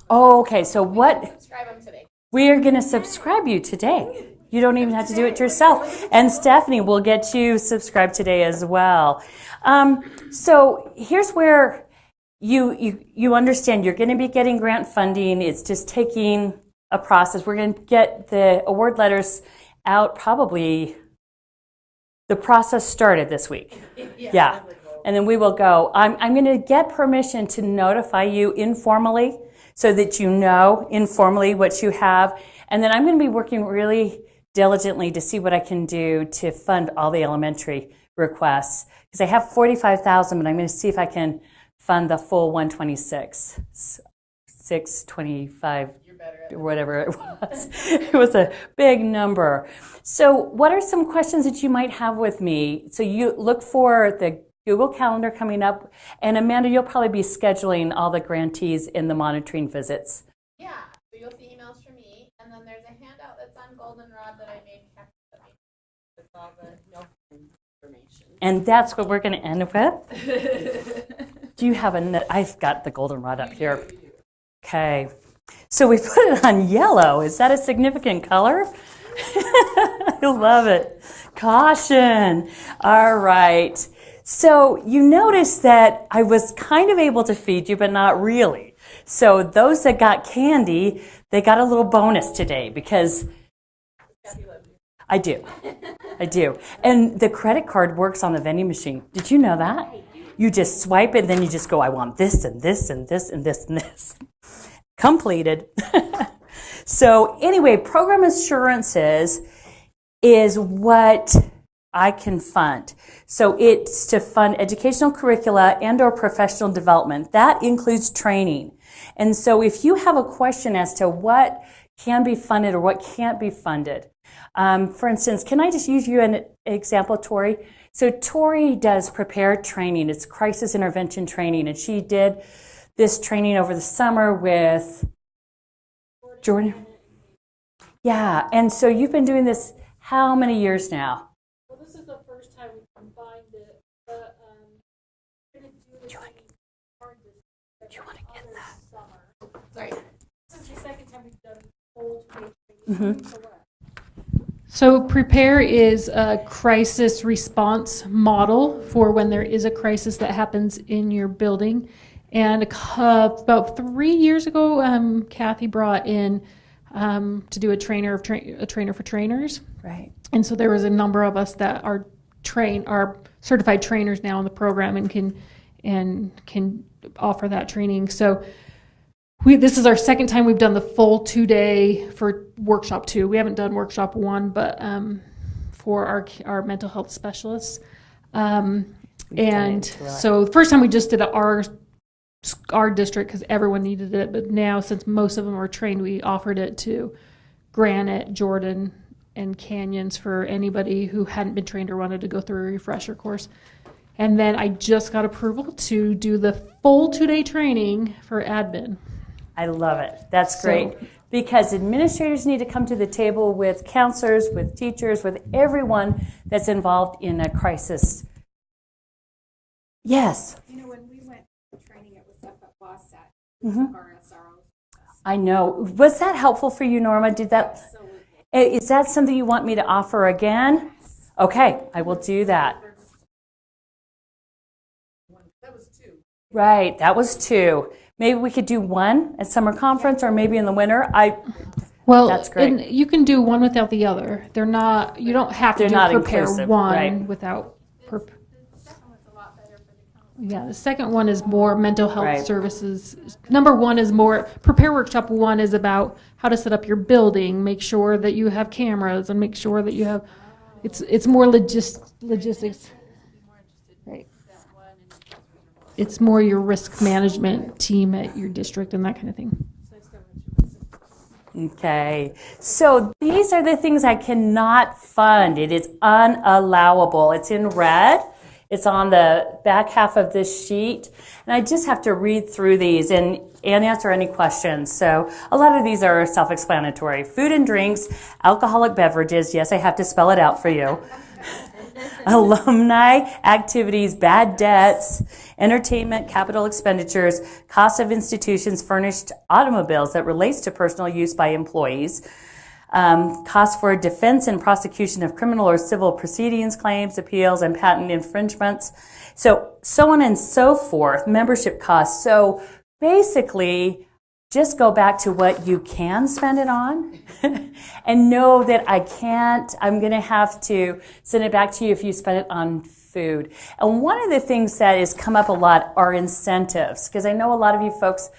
Oh, okay. So what?
Subscribe them today.
We are going to subscribe you today. You don't even have to do it yourself. And Stephanie will get you subscribed today as well. So here's where you understand you're going to be getting grant funding. It's just taking a process. We're going to get the award letters out probably. The process started this week. Yeah. And then we will go. I'm going to get permission to notify you informally so that you know informally what you have. And then I'm going to be working really diligently to see what I can do to fund all the elementary requests. Because I have $45,000, but I'm going to see if I can fund the full 126, 625.
You're
whatever it was. It was a big number. So what are some questions that you might have with me? So you look for the Google Calendar coming up, and Amanda, you'll probably be scheduling all the grantees in the monitoring visits.
Yeah, so you'll see emails from me, and then there's a handout that's on Goldenrod that I made with all the information.
And that's what we're going to end with. Do you have I've got the Goldenrod up here. Okay. So we put it on yellow. Is that a significant color? I love it. Caution. All right. So you notice that I was kind of able to feed you, but not really. So those that got candy, they got a little bonus today because I do. And the credit card works on the vending machine. Did you know that? You just swipe it, and then you just go, I want this and this and this and this and this. Completed. So anyway, program assurances is what I can fund. So it's to fund educational curricula and or professional development. That includes training. And so if you have a question as to what can be funded or what can't be funded, for instance, can I just use you an example, Tori? So Tori does prepared training. It's crisis intervention training. And she did this training over the summer with Jordan. Yeah, and so you've been doing this how many years now?
Well, this is the first time we combined it, but we're going to do this
Do you want to get that?
summer.
Sorry.
This is the second time we've done whole training. So what?
So Prepare is a crisis response model for when there is a crisis that happens in your building. And about 3 years ago, Kathy brought in to do a trainer for trainers.
Right.
And so there was a number of us that are certified trainers now in the program and can offer that training. So this is our second time we've done the full 2-day for workshop 2. We haven't done workshop 1, but for our mental health specialists. And so the first time we just did our district because everyone needed it, but now since most of them are trained, we offered it to Granite, Jordan, and Canyons for anybody who hadn't been trained or wanted to go through a refresher course. And then I just got approval to do the full 2-day training for admin.
I love it. That's great. Because administrators need to come to the table with counselors, with teachers, with everyone that's involved in a crisis. Yes.
You know, when we went training, it was up at WASAT,
Mm-hmm.
our SROs.
I know. Was that helpful for you, Norma? Did that? Is that something you want me to offer again? Okay, I will do that.
That was 2.
Right, that was 2. Maybe we could do 1 at summer conference or maybe in the winter. That's great.
And you can do one without the other. They're not. You don't have to prepare
inclusive,
one
right.
without. Yeah, the second one is more mental health
Right.
services. Number 1 is more, Prepare Workshop 1 is about how to set up your building, make sure that you have cameras, and make sure that you have, it's more logistics. Right. It's more your risk management team at your district and that kind of thing.
Okay, so these are the things I cannot fund. It is unallowable. It's in red. It's on the back half of this sheet. And I just have to read through these and answer any questions. So a lot of these are self-explanatory. Food and drinks, alcoholic beverages. Yes, I have to spell it out for you. Alumni activities, bad debts, entertainment, capital expenditures, cost of institutions furnished automobiles that relates to personal use by employees, costs for defense and prosecution of criminal or civil proceedings, claims, appeals, and patent infringements. So on and so forth, membership costs. So basically, just go back to what you can spend it on and know that I'm going to have to send it back to you if you spend it on food. And one of the things that has come up a lot are incentives, because I know a lot of you folks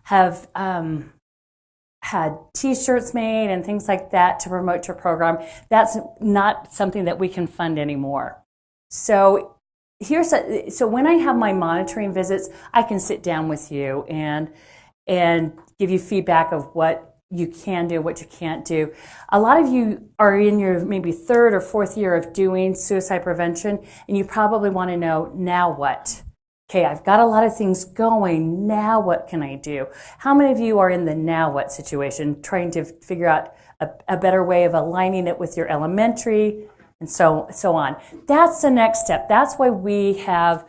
have had T-shirts made and things like that to promote your program. That's not something that we can fund anymore. So when I have my monitoring visits, I can sit down with you and give you feedback of what you can do, what you can't do. A lot of you are in your maybe third or fourth year of doing suicide prevention, and you probably want to know, now what? Okay, I've got a lot of things going. Now what can I do? How many of you are in the now what situation, trying to figure out a better way of aligning it with your elementary and so on? That's the next step. That's why we have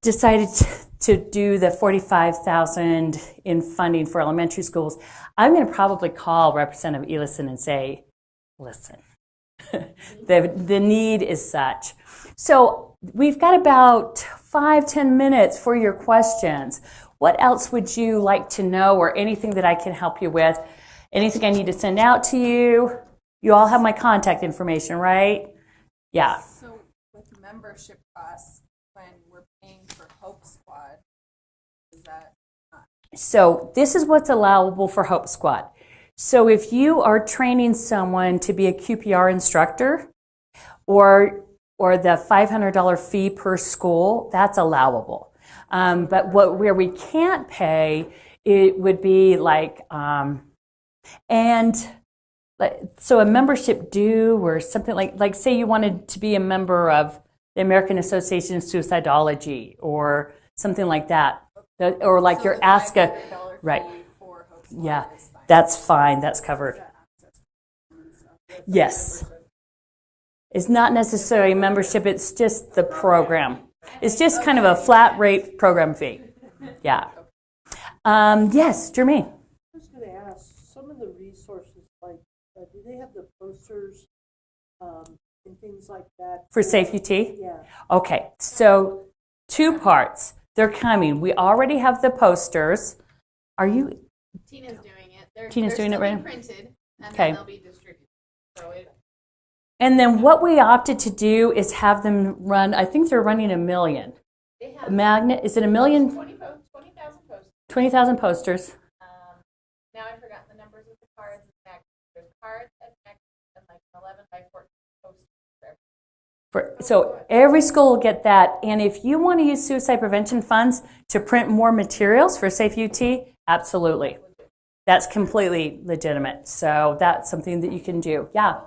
decided to do the $45,000 in funding for elementary schools. I'm going to probably call Representative Elison and say, listen, the need is such. So we've got about 5-10 minutes for your questions. What else would you like to know, or anything that I can help you with? Anything I need to send out to you? You all have my contact information, right? Yeah.
So with membership costs, when we're paying for Hope Squad, is that not?
So this is what's allowable for Hope Squad. So if you are training someone to be a QPR instructor, or the $500 fee per school, that's allowable. But where we can't pay, it would be like, so a membership due, or something like say you wanted to be a member of the American Association of Suicidology, or something like that. Or like your ASCA, right? Yeah, that's fine. That's covered. Yes. It's not necessarily a membership. It's just the program. It's just kind of a flat rate program fee. Yeah. Yes, Jermaine.
I was going to ask, some of the resources, like, do they have the posters and things like that?
For Safe UT?
Yeah.
Okay, so 2 parts. They're coming. We already have the posters. Are you?
Tina's doing it.
Tina's doing it right now?
Printed, and
Okay.
then they'll be distributed. So
And then what we opted to do is have them run, I think they're running 1 million.
they have
Magnet, is it 1 million?
20,000 posters.
20,000 posters.
Now I've forgotten the numbers of the cards. There's cards and like 11 by 14 posters.
So every school will get that. And if you want to use suicide prevention funds to print more materials for Safe UT, absolutely. That's completely legitimate. So that's something that you can do. Yeah.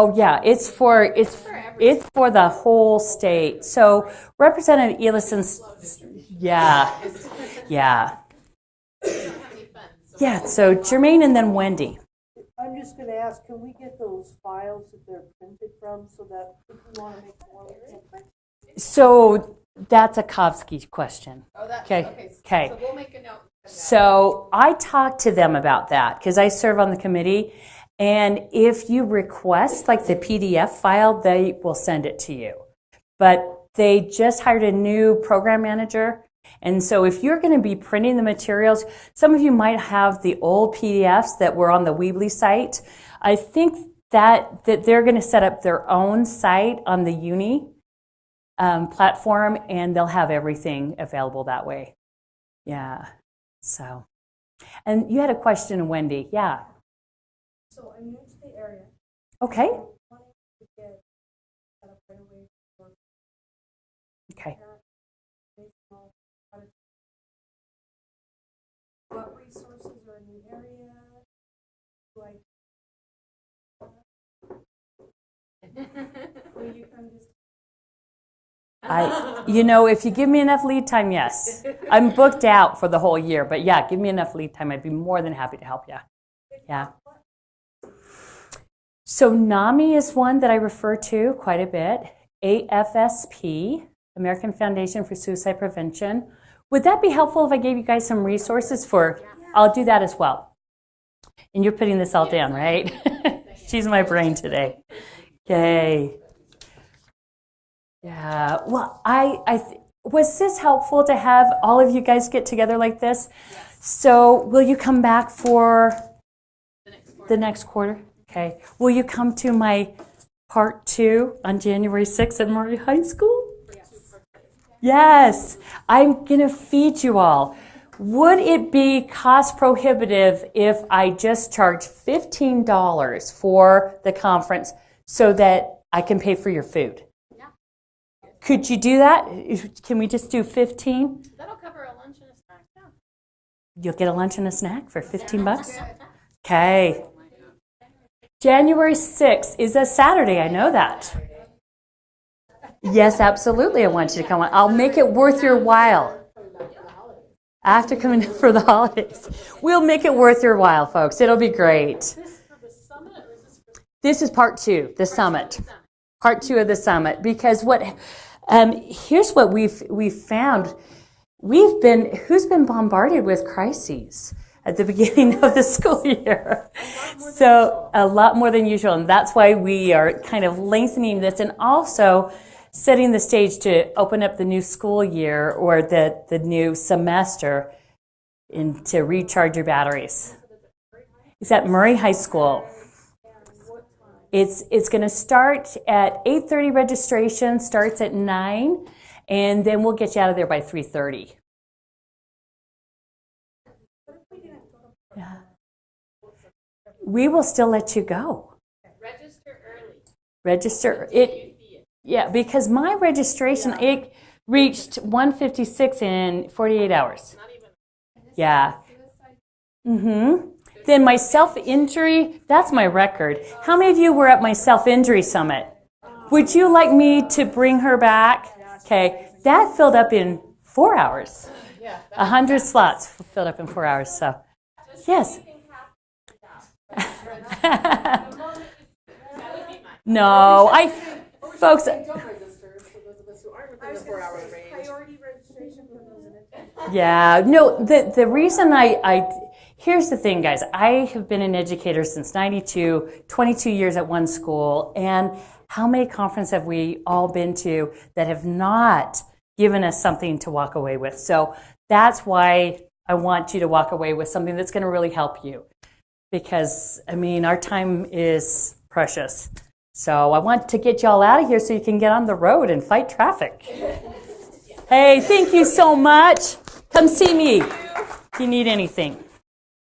Oh yeah, it's for the whole state. So Representative Elison's, yeah. Yeah, so Jermaine and then Wendy.
I'm just going to ask, can we get those files that they're printed from, so that if we want to make more?
So that's a Pypsc question.
Oh, that's
Okay.
So we'll make a note of that.
So I talked to them about that because I serve on the committee. And if you request like the PDF file, they will send it to you. But they just hired a new program manager. And so if you're going to be printing the materials, some of you might have the old PDFs that were on the Weebly site. I think that they're going to set up their own site on the Uni platform, and they'll have everything available that way. Yeah. So, and you had a question, Wendy. Yeah.
So I'm new to the area.
Okay.
Wanting to get set up right away for
Okay.
what resources are in the area? Do will you come just
If you give me enough lead time, yes. I'm booked out for the whole year, but yeah, give me enough lead time. I'd be more than happy to help you. Yeah. So NAMI is one that I refer to quite a bit. AFSP, American Foundation for Suicide Prevention. Would that be helpful if I gave you guys some resources for? I'll do that as well. And you're putting this all down, right? She's my brain today. Okay. Yeah. Well, was this helpful to have all of you guys get together like this? Yes. So will you come back for the next quarter? Okay. Will you come to my part 2 on January 6th at Murray High School? Yes. I'm going to feed you all. Would it be cost prohibitive if I just charge $15 for the conference so that I can pay for your food? Could you do that? Can we just do 15?
That'll cover a lunch and a snack. Yeah.
You'll get a lunch and a snack for 15 bucks? Okay. January 6th is a Saturday. I know that. Yes, absolutely. I want you to come on. I'll make it worth your while. After coming in for the holidays. We'll make it worth your while, folks. It'll be great. This is part 2, the summit. Part 2 of the summit. Because here's what we've found. Who's been bombarded with crises at the beginning of the school year? So a lot more than usual. And that's why we are kind of lengthening this and also setting the stage to open up the new school year or the new semester and to recharge your batteries. It's at Murray High School. It's going to start at 8:30. Registration starts at 9, and then we'll get you out of there by 3:30. Yeah. We will still let you go.
Register early.
Register it. Yeah, because my registration, it reached 156 in 48 hours. Yeah. Mm-hmm. Then my self-injury, that's my record. How many of you were at my self-injury summit? Would you like me to bring her back? Okay, that filled up in 4 hours. 100 slots filled up in 4 hours, so. Yes. No, folks.
Priority registration for those in attendance.
Yeah, no, the reason here's the thing, guys. I have been an educator since 92, 22 years at one school, and how many conferences have we all been to that have not given us something to walk away with? So that's why I want you to walk away with something that's going to really help you. Because, I mean, our time is precious. So I want to get you all out of here so you can get on the road and fight traffic. Hey, thank you so much. Come see me if you need anything.